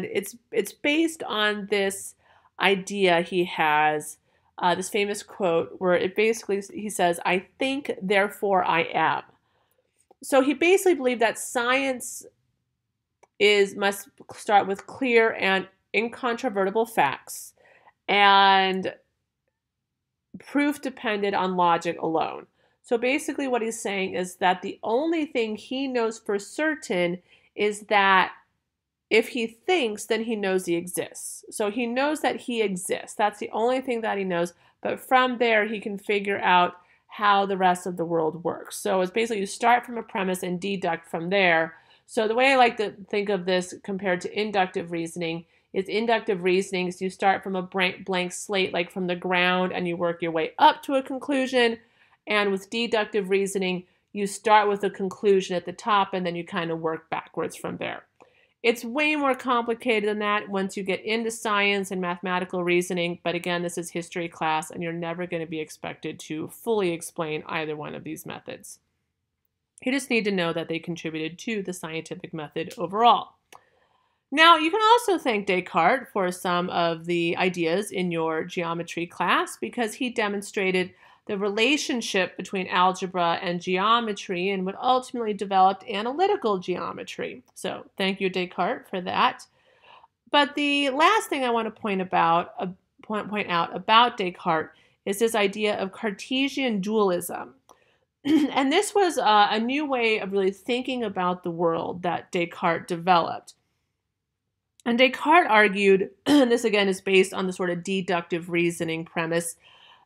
it's based on this idea he has, this famous quote where it basically, he says, "I think, therefore I am." So he basically believed that science must start with clear and incontrovertible facts, and proof depended on logic alone. So basically what he's saying is that the only thing he knows for certain is that if he thinks, then he knows he exists. So he knows that he exists. That's the only thing that he knows. But from there, he can figure out how the rest of the world works. So it's basically you start from a premise and deduct from there. So the way I like to think of this compared to inductive reasoning is inductive reasoning is you start from a blank slate, like from the ground, and you work your way up to a conclusion. And with deductive reasoning, you start with a conclusion at the top, and then you kind of work backwards from there. It's way more complicated than that once you get into science and mathematical reasoning, but again, this is history class, and you're never going to be expected to fully explain either one of these methods. You just need to know that they contributed to the scientific method overall. Now, you can also thank Descartes for some of the ideas in your geometry class because he demonstrated the relationship between algebra and geometry and what ultimately developed analytical geometry. So thank you, Descartes, for that. But the last thing I want to point out about Descartes is this idea of Cartesian dualism. And this was a new way of really thinking about the world that Descartes developed. And Descartes argued, and this again is based on the sort of deductive reasoning premise,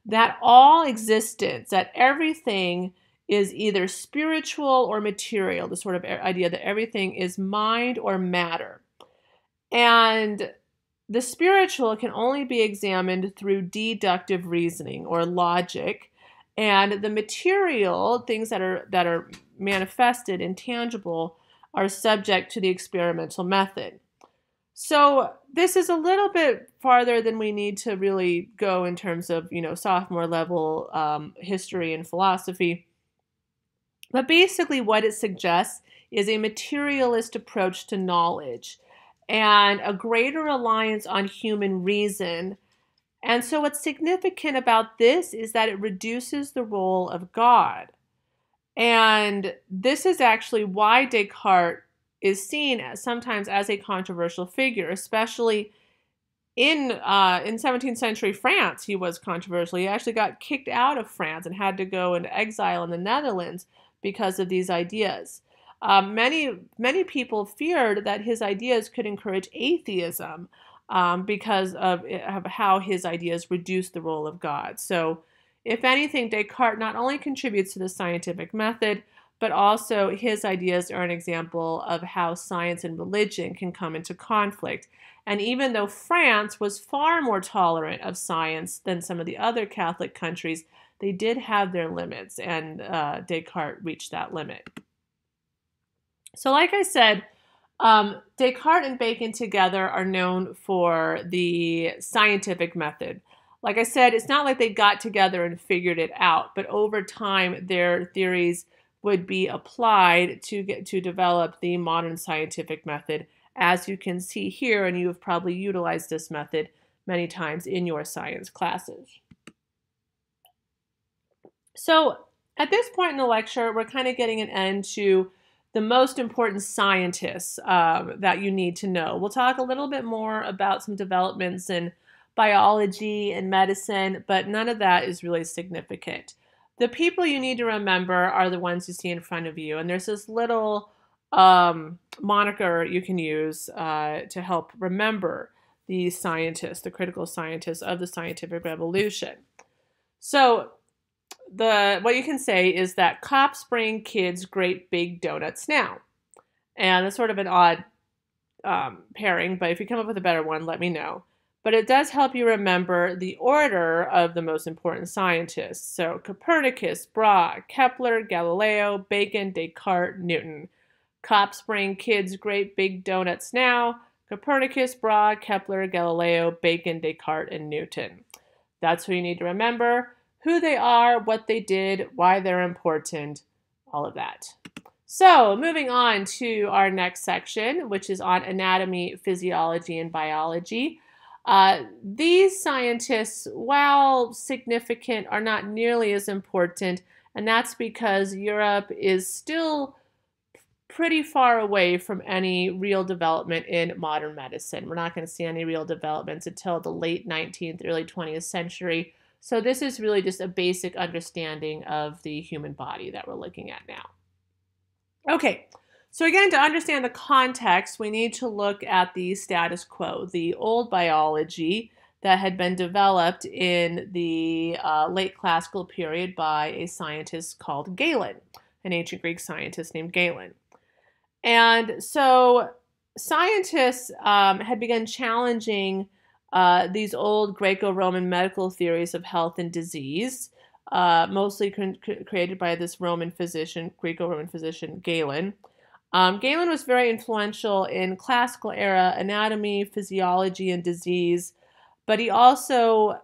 that all existence, that everything is either spiritual or material, the sort of idea that everything is mind or matter. And the spiritual can only be examined through deductive reasoning or logic, and the material, things that are manifested and tangible, are subject to the experimental method. So this is a little bit farther than we need to really go in terms of, sophomore level history and philosophy. But basically what it suggests is a materialist approach to knowledge and a greater reliance on human reason. And so what's significant about this is that it reduces the role of God. And this is actually why Descartes is seen sometimes as a controversial figure, especially in 17th century France. He was controversial. He actually got kicked out of France and had to go into exile in the Netherlands because of these ideas. Many people feared that his ideas could encourage atheism because of how his ideas reduced the role of God. So if anything, Descartes not only contributes to the scientific method, but also his ideas are an example of how science and religion can come into conflict. And even though France was far more tolerant of science than some of the other Catholic countries, they did have their limits, and Descartes reached that limit. So like I said, Descartes and Bacon together are known for the scientific method. Like I said, it's not like they got together and figured it out, but over time their theories would be applied to develop the modern scientific method, as you can see here, and you have probably utilized this method many times in your science classes. So at this point in the lecture, we're kind of getting an end to the most important scientists that you need to know. We'll talk a little bit more about some developments in biology and medicine, but none of that is really significant. The people you need to remember are the ones you see in front of you. And there's this little moniker you can use to help remember these scientists, the critical scientists of the scientific revolution. So what you can say is that cops bring kids great big donuts now. And that's sort of an odd pairing, but if you come up with a better one, let me know. But it does help you remember the order of the most important scientists. So Copernicus, Brahe, Kepler, Galileo, Bacon, Descartes, Newton. Cops bring kids great big donuts now. Copernicus, Brahe, Kepler, Galileo, Bacon, Descartes, and Newton. That's who you need to remember. Who they are, what they did, why they're important, all of that. So moving on to our next section, which is on anatomy, physiology, and biology. These scientists, while significant, are not nearly as important, and that's because Europe is still pretty far away from any real development in modern medicine. We're not going to see any real developments until the late 19th, early 20th century. So this is really just a basic understanding of the human body that we're looking at now. Okay, so again, to understand the context, we need to look at the status quo, the old biology that had been developed in the late classical period by a scientist called Galen, an ancient Greek scientist named Galen. And so scientists had begun challenging these old Greco-Roman medical theories of health and disease, mostly created by this Greco-Roman physician, Galen. Galen was very influential in classical era anatomy, physiology, and disease, but he also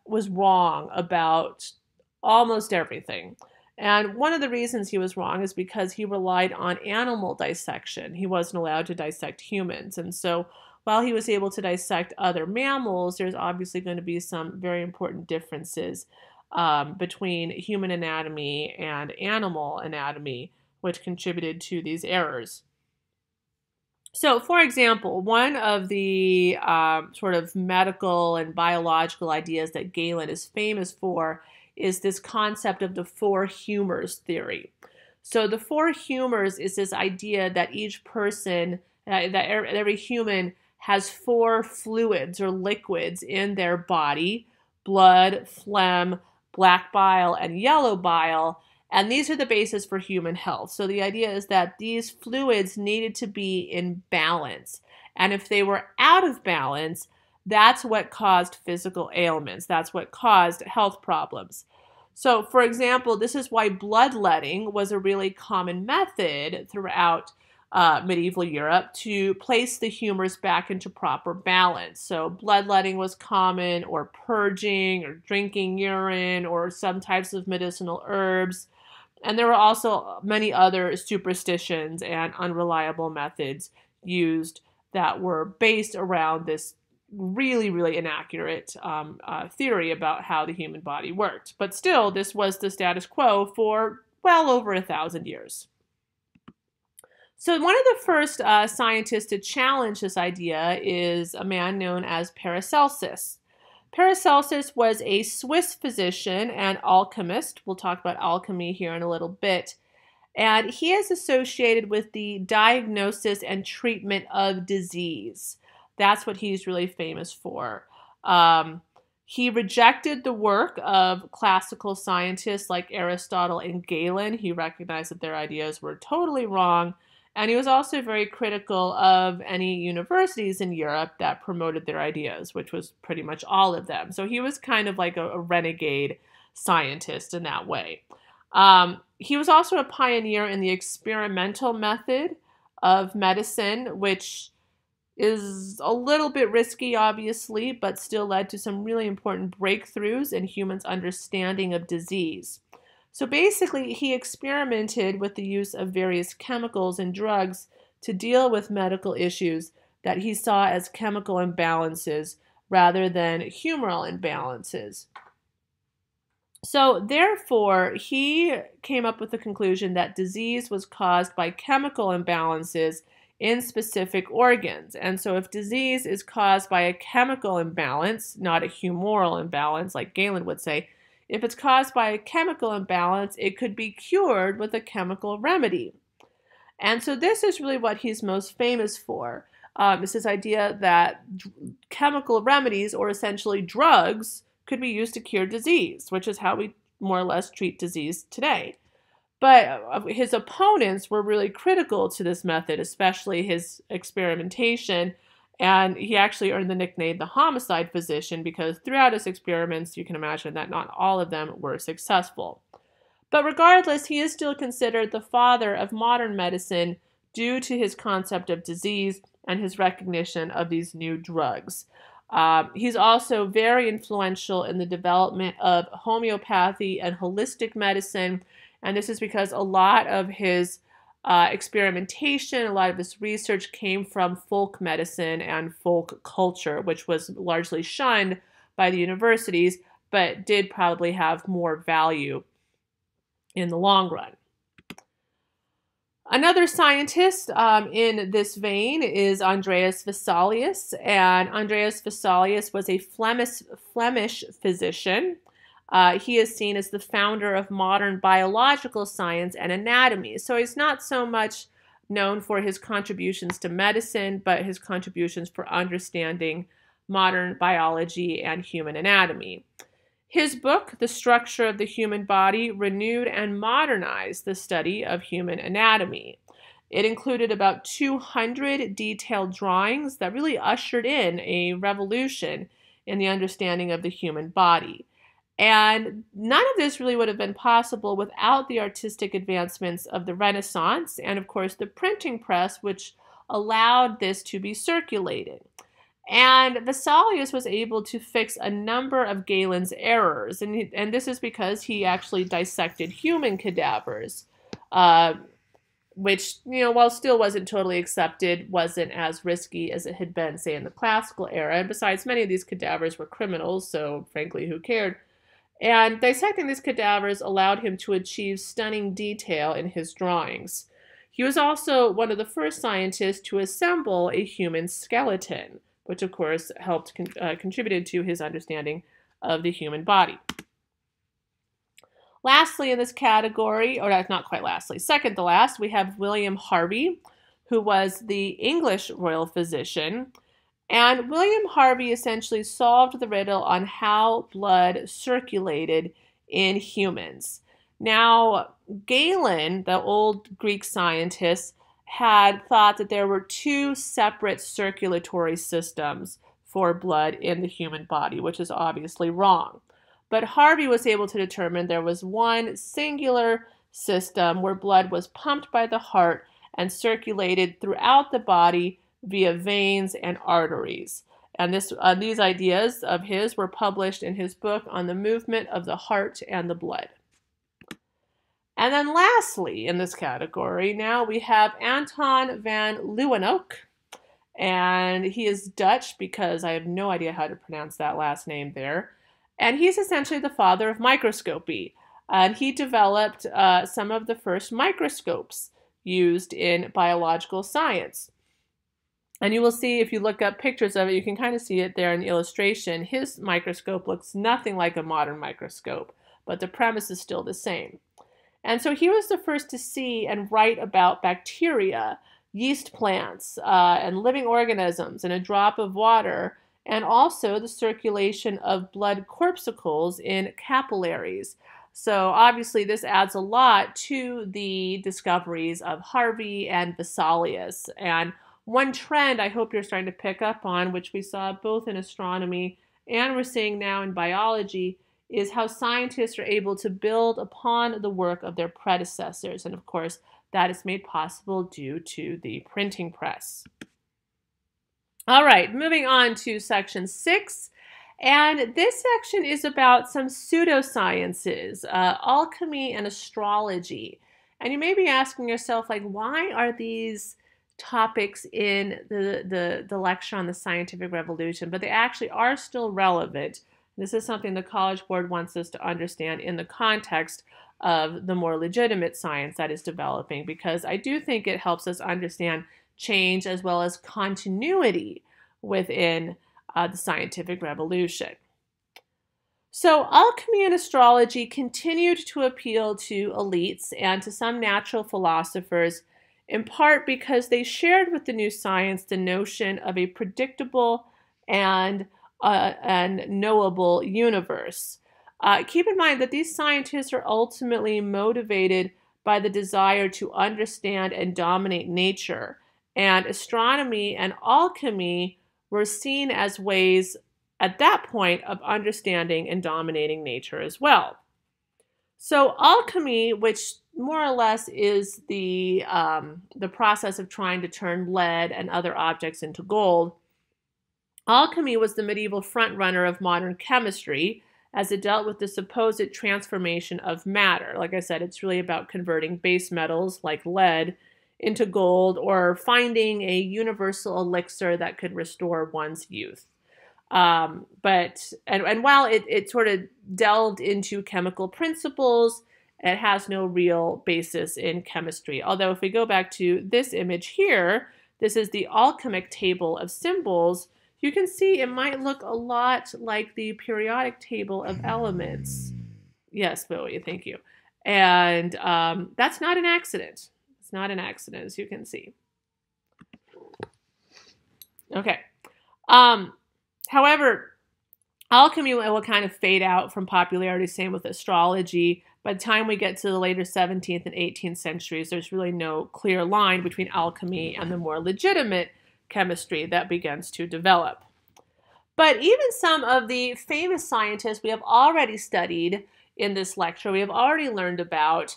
was wrong about almost everything. And one of the reasons he was wrong is because he relied on animal dissection. He wasn't allowed to dissect humans. And so while he was able to dissect other mammals, there's obviously going to be some very important differences between human anatomy and animal anatomy, which contributed to these errors. So, for example, one of the sort of medical and biological ideas that Galen is famous for is this concept of the four humors theory. So the four humors is this idea that each person, that every human has four fluids or liquids in their body: blood, phlegm, black bile, and yellow bile. And these are the basis for human health. So the idea is that these fluids needed to be in balance. And if they were out of balance, that's what caused physical ailments. That's what caused health problems. So, for example, this is why bloodletting was a really common method throughout medieval Europe to place the humors back into proper balance. So bloodletting was common, or purging, or drinking urine, or some types of medicinal herbs. And there were also many other superstitions and unreliable methods used that were based around this really, really inaccurate theory about how the human body worked. But still, this was the status quo for well over 1,000 years. So one of the first scientists to challenge this idea is a man known as Paracelsus. Paracelsus was a Swiss physician and alchemist. We'll talk about alchemy here in a little bit. And he is associated with the diagnosis and treatment of disease. That's what he's really famous for. He rejected the work of classical scientists like Aristotle and Galen. He recognized that their ideas were totally wrong. And he was also very critical of any universities in Europe that promoted their ideas, which was pretty much all of them. So he was kind of like a renegade scientist in that way. He was also a pioneer in the experimental method of medicine, which is a little bit risky, obviously, but still led to some really important breakthroughs in humans' understanding of disease. So basically, he experimented with the use of various chemicals and drugs to deal with medical issues that he saw as chemical imbalances rather than humoral imbalances. So therefore, he came up with the conclusion that disease was caused by chemical imbalances in specific organs. And so if disease is caused by a chemical imbalance, not a humoral imbalance like Galen would say, if it's caused by a chemical imbalance, it could be cured with a chemical remedy. And so this is really what he's most famous for. It's this idea that chemical remedies, or essentially drugs, could be used to cure disease, which is how we more or less treat disease today. But his opponents were really critical to this method, especially his experimentation. And he actually earned the nickname the homicide physician because throughout his experiments, you can imagine that not all of them were successful. But regardless, he is still considered the father of modern medicine due to his concept of disease and his recognition of these new drugs. He's also very influential in the development of homeopathy and holistic medicine, and this is because a lot of his experimentation, a lot of his research came from folk medicine and folk culture, which was largely shunned by the universities, but did probably have more value in the long run. Another scientist in this vein is Andreas Vesalius, and Andreas Vesalius was a Flemish physician. He is seen as the founder of modern biological science and anatomy. So he's not so much known for his contributions to medicine, but his contributions for understanding modern biology and human anatomy. His book, The Structure of the Human Body, renewed and modernized the study of human anatomy. It included about 200 detailed drawings that really ushered in a revolution in the understanding of the human body. And none of this really would have been possible without the artistic advancements of the Renaissance and, of course, the printing press, which allowed this to be circulated. And Vesalius was able to fix a number of Galen's errors, and this is because he actually dissected human cadavers, which, while still wasn't totally accepted, wasn't as risky as it had been, say, in the classical era. And besides, many of these cadavers were criminals, so frankly, who cared? And dissecting these cadavers allowed him to achieve stunning detail in his drawings. He was also one of the first scientists to assemble a human skeleton, which of course helped contributed to his understanding of the human body. Lastly in this category, or not quite lastly, second to last, we have William Harvey, who was the English royal physician. And William Harvey essentially solved the riddle on how blood circulated in humans. Now, Galen, the old Greek scientist, had thought that there were two separate circulatory systems for blood in the human body, which is obviously wrong. But Harvey was able to determine there was one singular system where blood was pumped by the heart and circulated throughout the body via veins and arteries. And these ideas of his were published in his book on the movement of the heart and the blood. And then lastly in this category, now we have Anton van Lewin Oak. And he is Dutch because I have no idea how to pronounce that last name there. And he's essentially the father of microscopy. And he developed some of the first microscopes used in biological science. And you will see, if you look up pictures of it, you can kind of see it there in the illustration. His microscope looks nothing like a modern microscope, but the premise is still the same. And so he was the first to see and write about bacteria, yeast plants, and living organisms in a drop of water, and also the circulation of blood corpuscles in capillaries. So obviously this adds a lot to the discoveries of Harvey and Vesalius. And one trend I hope you're starting to pick up on, which we saw both in astronomy and we're seeing now in biology, is how scientists are able to build upon the work of their predecessors. And of course, that is made possible due to the printing press. All right, moving on to section 6. And this section is about some pseudosciences, alchemy and astrology. And you may be asking yourself, like, why are these topics in the lecture on the scientific revolution? But they actually are still relevant. This is something the College Board wants us to understand in the context of the more legitimate science that is developing, because I do think it helps us understand change as well as continuity within the scientific revolution. So alchemy and astrology continued to appeal to elites and to some natural philosophers in part because they shared with the new science the notion of a predictable and knowable universe. Keep in mind that these scientists are ultimately motivated by the desire to understand and dominate nature, and astronomy and alchemy were seen as ways at that point of understanding and dominating nature as well. So alchemy, which more or less is the process of trying to turn lead and other objects into gold, alchemy was the medieval frontrunner of modern chemistry as it dealt with the supposed transformation of matter. Like I said, it's really about converting base metals like lead into gold or finding a universal elixir that could restore one's youth. But while it sort of delved into chemical principles, it has no real basis in chemistry. Although if we go back to this image here, this is the alchemic table of symbols. You can see it might look a lot like the periodic table of elements. Yes, Bowie, thank you. And that's not an accident. It's not an accident, as you can see. Okay. However, alchemy will kind of fade out from popularity, same with astrology. By the time we get to the later 17th and 18th centuries, there's really no clear line between alchemy and the more legitimate chemistry that begins to develop. But even some of the famous scientists we have already studied in this lecture, we have already learned about,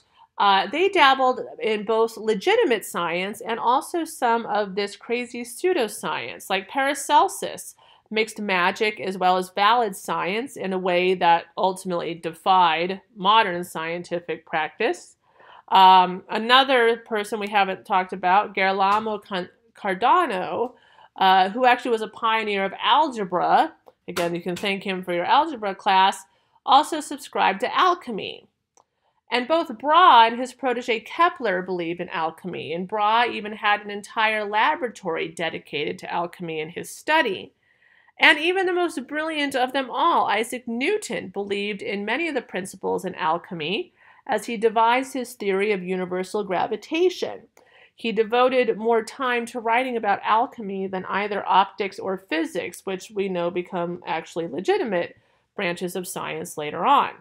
they dabbled in both legitimate science and also some of this crazy pseudoscience, like Paracelsus mixed magic as well as valid science in a way that ultimately defied modern scientific practice. Another person we haven't talked about, Galileo Cardano, who actually was a pioneer of algebra, again, you can thank him for your algebra class, also subscribed to alchemy. And both Brahe and his protege Kepler believed in alchemy, and Brahe even had an entire laboratory dedicated to alchemy in his study. And even the most brilliant of them all, Isaac Newton, believed in many of the principles in alchemy as he devised his theory of universal gravitation. He devoted more time to writing about alchemy than either optics or physics, which we know become actually legitimate branches of science later on.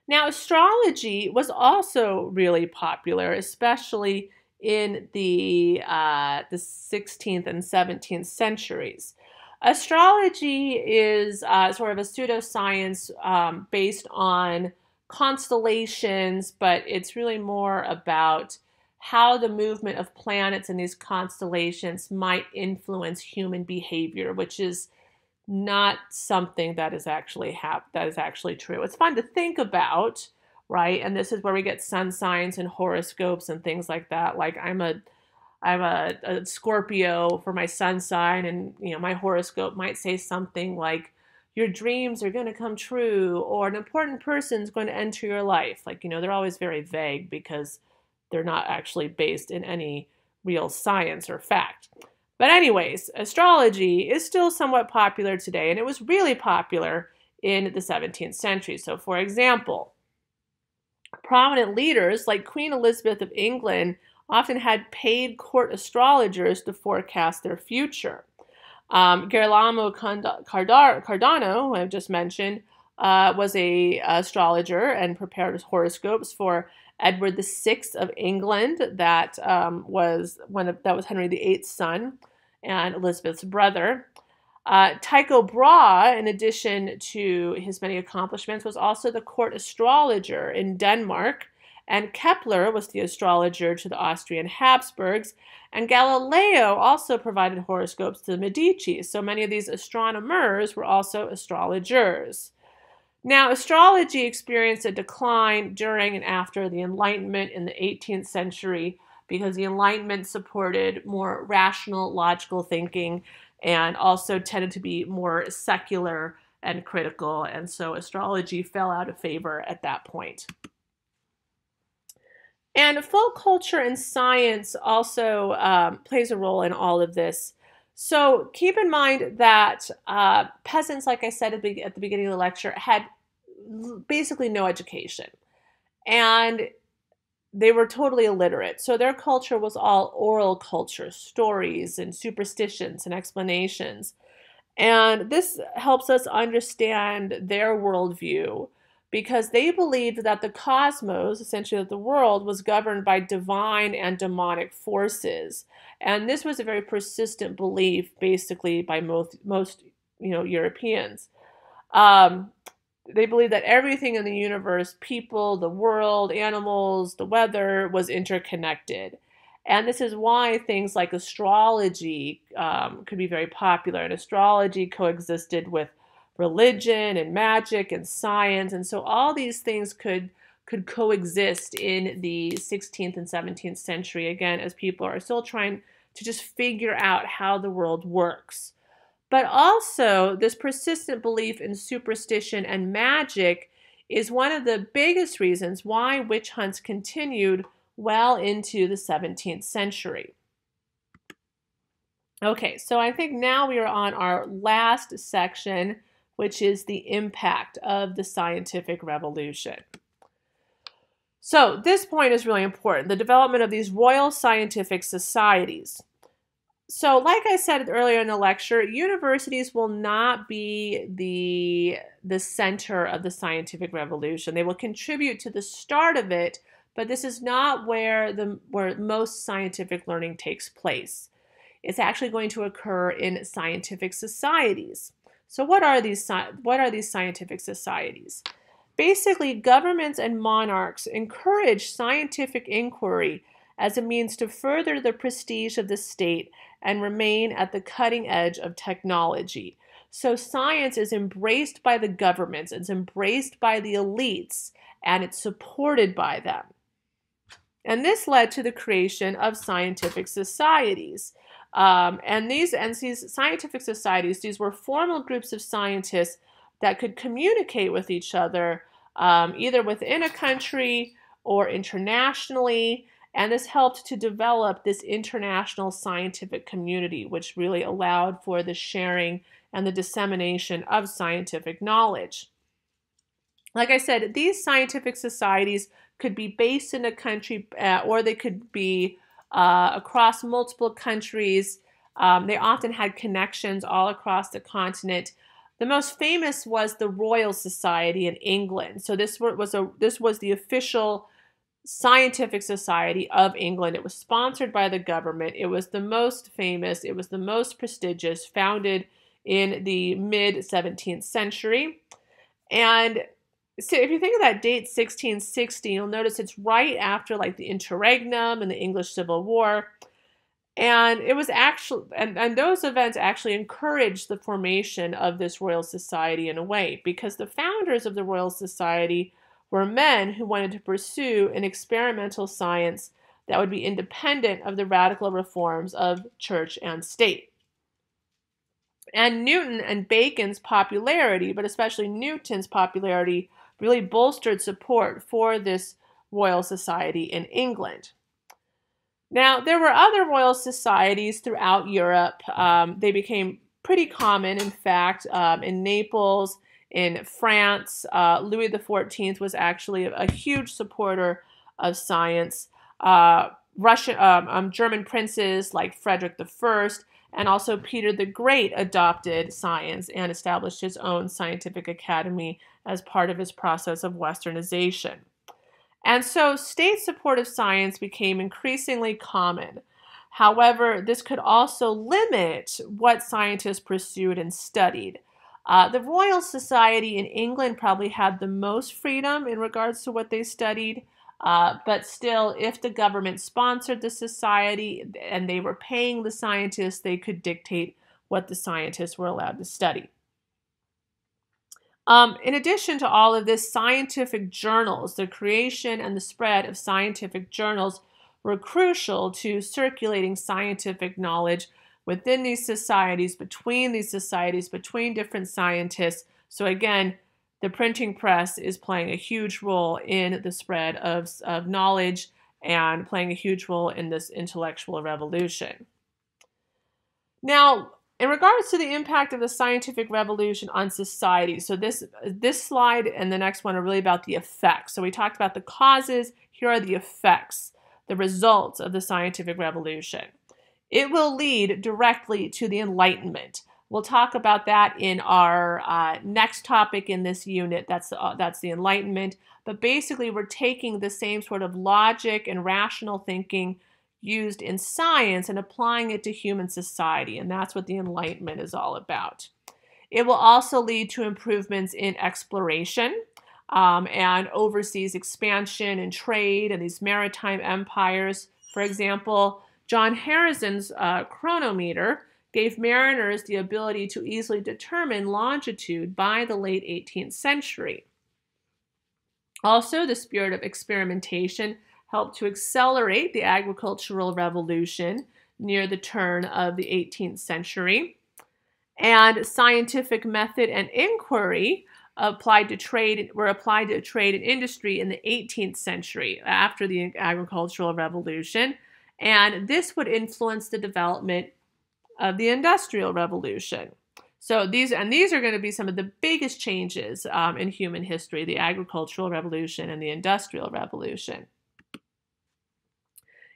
Now, astrology was also really popular, especially in the 16th and 17th centuries. Astrology is sort of a pseudoscience based on constellations, but it's really more about how the movement of planets in these constellations might influence human behavior, which is not something that is actually true. It's fun to think about, right? And this is where we get sun signs and horoscopes and things like that. Like I'm a Scorpio for my sun sign, and my horoscope might say something like your dreams are going to come true, or an important person is going to enter your life. Like, they're always very vague because they're not actually based in any real science or fact. But anyways, astrology is still somewhat popular today, and it was really popular in the 17th century. So, for example, prominent leaders like Queen Elizabeth of England often had paid court astrologers to forecast their future. Galileo Cardano, who I've just mentioned, was an astrologer and prepared horoscopes for Edward VI of England. That was Henry VIII's son and Elizabeth's brother. Tycho Brahe, in addition to his many accomplishments, was also the court astrologer in Denmark, and Kepler was the astrologer to the Austrian Habsburgs, and Galileo also provided horoscopes to the Medici, so many of these astronomers were also astrologers. Now, astrology experienced a decline during and after the Enlightenment in the 18th century because the Enlightenment supported more rational, logical thinking and also tended to be more secular and critical, and so astrology fell out of favor at that point. And folk culture and science also plays a role in all of this. So keep in mind that peasants, like I said at the beginning of the lecture, had basically no education. And they were totally illiterate. So their culture was all oral culture, stories and superstitions and explanations. And this helps us understand their worldview because they believed that the cosmos, essentially that the world, was governed by divine and demonic forces. And this was a very persistent belief, basically, by most Europeans. They believed that everything in the universe, people, the world, animals, the weather, was interconnected. And this is why things like astrology could be very popular. And astrology coexisted with religion and magic and science. And so all these things could coexist in the 16th and 17th century, again, as people are still trying to just figure out how the world works. But also, this persistent belief in superstition and magic is one of the biggest reasons why witch hunts continued well into the 17th century. Okay, so I think now we are on our last section, which is the impact of the scientific revolution. So this point is really important, the development of these royal scientific societies. So like I said earlier in the lecture, universities will not be the center of the scientific revolution. They will contribute to the start of it, but this is not where most scientific learning takes place. It's actually going to occur in scientific societies. So what are these scientific societies? Basically, governments and monarchs encourage scientific inquiry as a means to further the prestige of the state and remain at the cutting edge of technology. So science is embraced by the governments, it's embraced by the elites, and it's supported by them. And this led to the creation of scientific societies. And these scientific societies, these were formal groups of scientists that could communicate with each other, either within a country or internationally. And this helped to develop this international scientific community, which really allowed for the sharing and the dissemination of scientific knowledge. Like I said, these scientific societies could be based in a country, or they could be across multiple countries. They often had connections all across the continent. The most famous was the Royal Society in England. So this was the official scientific society of England. It was sponsored by the government. It was the most famous. It was the most prestigious, founded in the mid-17th century. And so if you think of that date, 1660, you'll notice it's right after like the interregnum and the English Civil War. And it was actually, and those events actually encouraged the formation of this Royal Society in a way, because the founders of the Royal Society were men who wanted to pursue an experimental science that would be independent of the radical reforms of church and state. And Newton and Bacon's popularity, but especially Newton's popularity, really bolstered support for this Royal Society in England. Now, there were other Royal Societies throughout Europe. They became pretty common, in fact, in Naples, in France. Louis XIV was actually a huge supporter of science. German princes like Frederick I and also Peter the Great adopted science and established his own scientific academy as part of his process of westernization. And so state support of science became increasingly common. However, this could also limit what scientists pursued and studied. The Royal Society in England probably had the most freedom in regards to what they studied, but still, if the government sponsored the society and they were paying the scientists, they could dictate what the scientists were allowed to study. In addition to all of this, scientific journals, the creation and the spread of scientific journals were crucial to circulating scientific knowledge within these societies, between different scientists. So again, the printing press is playing a huge role in the spread of knowledge and playing a huge role in this intellectual revolution. Now, in regards to the impact of the scientific revolution on society, so this slide and the next one are really about the effects. So we talked about the causes, Here are the effects, the results of the scientific revolution. It will lead directly to the Enlightenment. We'll talk about that in our next topic in this unit. That's the Enlightenment. But basically, we're taking the same sort of logic and rational thinking used in science and applying it to human society. And that's what the Enlightenment is all about. It will also lead to improvements in exploration and overseas expansion and trade and these maritime empires. For example, John Harrison's chronometer gave mariners the ability to easily determine longitude by the late 18th century. Also, the spirit of experimentation helped to accelerate the agricultural revolution near the turn of the 18th century. And scientific method and inquiry were applied to trade and industry in the 18th century after the agricultural revolution. And this would influence the development of the Industrial Revolution. So these are going to be some of the biggest changes in human history, the Agricultural Revolution and the Industrial Revolution.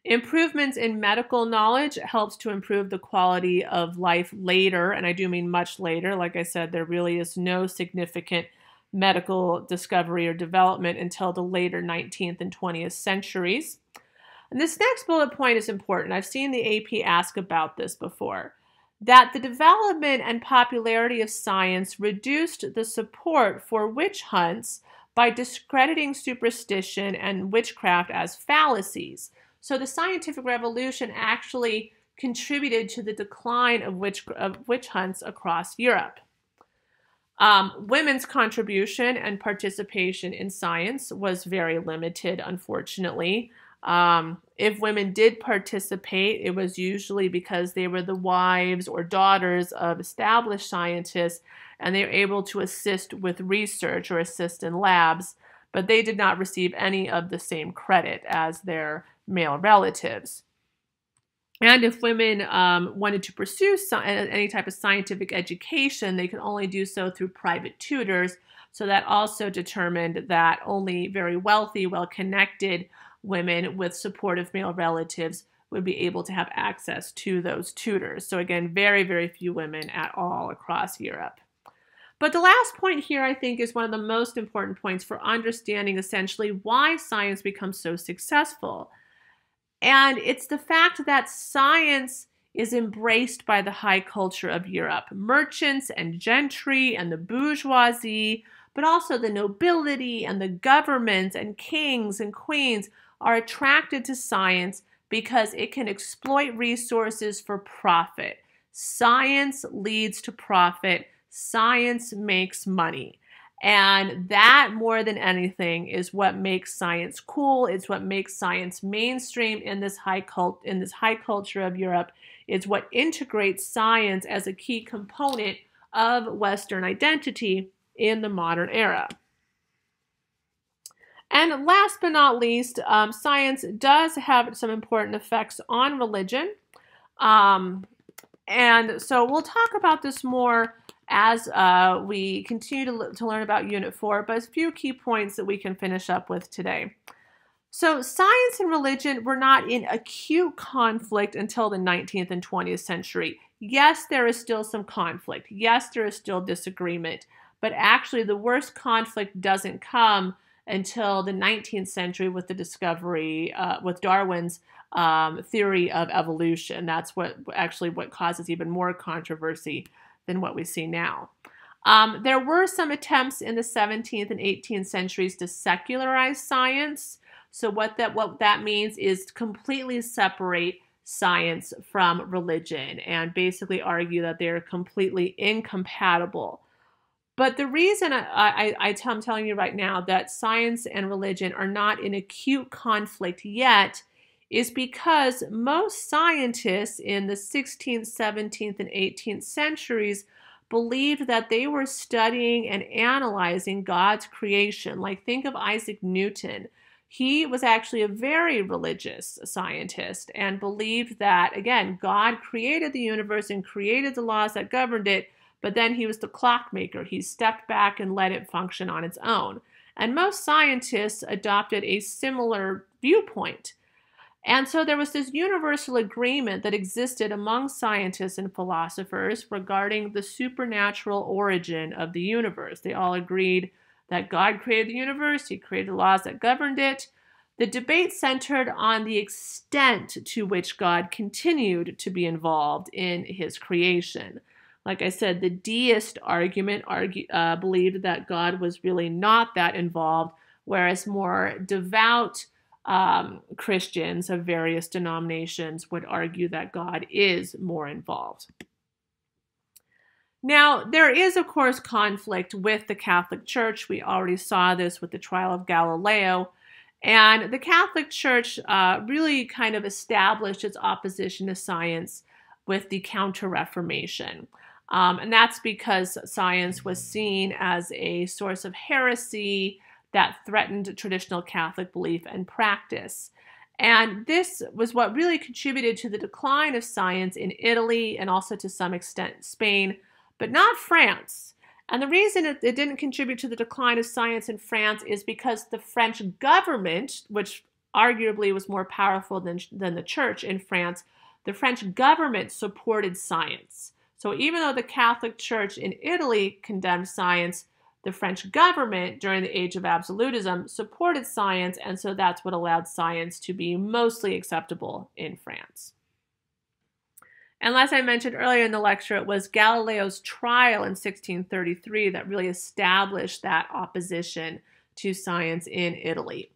Improvements in medical knowledge helps to improve the quality of life later, and I do mean much later. Like I said, there really is no significant medical discovery or development until the later 19th and 20th centuries. And this next bullet point is important. I've seen the AP ask about this before, that the development and popularity of science reduced the support for witch hunts by discrediting superstition and witchcraft as fallacies. So the scientific revolution actually contributed to the decline of witch hunts across Europe. Women's contribution and participation in science was very limited, unfortunately. If women did participate, it was usually because they were the wives or daughters of established scientists, and they were able to assist with research or assist in labs, but they did not receive any of the same credit as their male relatives. And if women wanted to pursue any type of scientific education, they could only do so through private tutors. So that also determined that only very wealthy, well-connected women with supportive male relatives would be able to have access to those tutors. So again, very, very few women at all across Europe. But the last point here, I think, is one of the most important points for understanding essentially why science becomes so successful. And it's the fact that science is embraced by the high culture of Europe. Merchants and gentry and the bourgeoisie, but also the nobility and the governments and kings and queens are attracted to science because it can exploit resources for profit. Science leads to profit. Science makes money. And that, more than anything, is what makes science cool. It's what makes science mainstream in this high culture of Europe. It's what integrates science as a key component of Western identity in the modern era. And last but not least, science does have some important effects on religion. And so we'll talk about this more as we continue to learn about Unit 4, but a few key points that we can finish up with today. So science and religion were not in acute conflict until the 19th and 20th century. Yes, there is still some conflict. Yes, there is still disagreement. But actually, the worst conflict doesn't come until the 19th century with the discovery, with Darwin's theory of evolution. That's what causes even more controversy than what we see now. There were some attempts in the 17th and 18th centuries to secularize science. So what that means is completely separate science from religion and basically argue that they're completely incompatible. But the reason I'm telling you right now that science and religion are not in acute conflict yet is because most scientists in the 16th, 17th, and 18th centuries believed that they were studying and analyzing God's creation. Like, think of Isaac Newton. He was actually a very religious scientist and believed that, again, God created the universe and created the laws that governed it, but then he was the clockmaker. He stepped back and let it function on its own. And most scientists adopted a similar viewpoint. And so there was this universal agreement that existed among scientists and philosophers regarding the supernatural origin of the universe. They all agreed that God created the universe, he created the laws that governed it. The debate centered on the extent to which God continued to be involved in his creation. Like I said, the deist argument believed that God was really not that involved, whereas more devout Christians of various denominations would argue that God is more involved. Now, there is, of course, conflict with the Catholic Church. We already saw this with the trial of Galileo. And the Catholic Church really kind of established its opposition to science with the Counter-Reformation. And that's because science was seen as a source of heresy that threatened traditional Catholic belief and practice. And this was what really contributed to the decline of science in Italy and also to some extent Spain, but not France. And the reason it didn't contribute to the decline of science in France is because the French government, which arguably was more powerful than the church in France, the French government supported science. So even though the Catholic Church in Italy condemned science, the French government during the Age of Absolutism supported science, and so that's what allowed science to be mostly acceptable in France. And as I mentioned earlier in the lecture, it was Galileo's trial in 1633 that really established that opposition to science in Italy.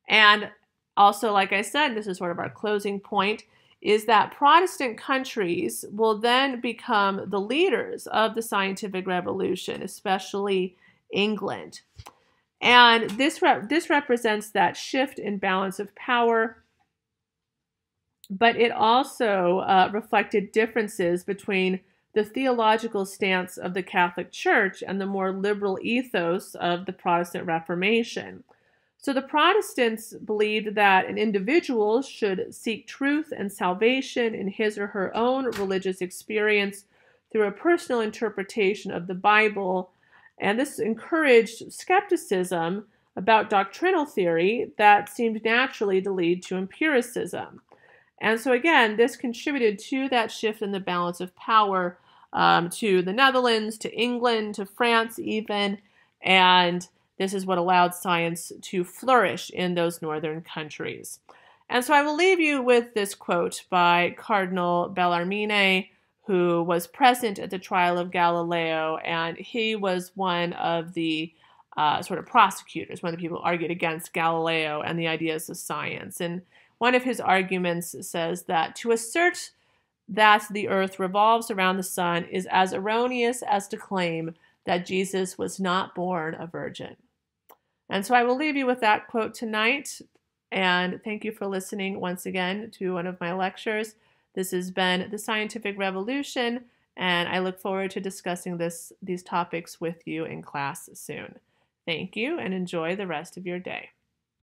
And also, like I said, this is sort of our closing point, is that Protestant countries will then become the leaders of the scientific revolution, especially England. And this represents that shift in balance of power, but it also reflected differences between the theological stance of the Catholic Church and the more liberal ethos of the Protestant Reformation. So the Protestants believed that an individual should seek truth and salvation in his or her own religious experience through a personal interpretation of the Bible, and this encouraged skepticism about doctrinal theory that seemed naturally to lead to empiricism. And so again, this contributed to that shift in the balance of power to the Netherlands, to England, to France even, and this is what allowed science to flourish in those northern countries. And so I will leave you with this quote by Cardinal Bellarmine, who was present at the trial of Galileo, and he was one of the sort of prosecutors, one of the people who argued against Galileo and the ideas of science. And one of his arguments says that to assert that the earth revolves around the sun is as erroneous as to claim that Jesus was not born a virgin. And so I will leave you with that quote tonight, and thank you for listening once again to one of my lectures. This has been The Scientific Revolution, and I look forward to discussing these topics with you in class soon. Thank you, and enjoy the rest of your day.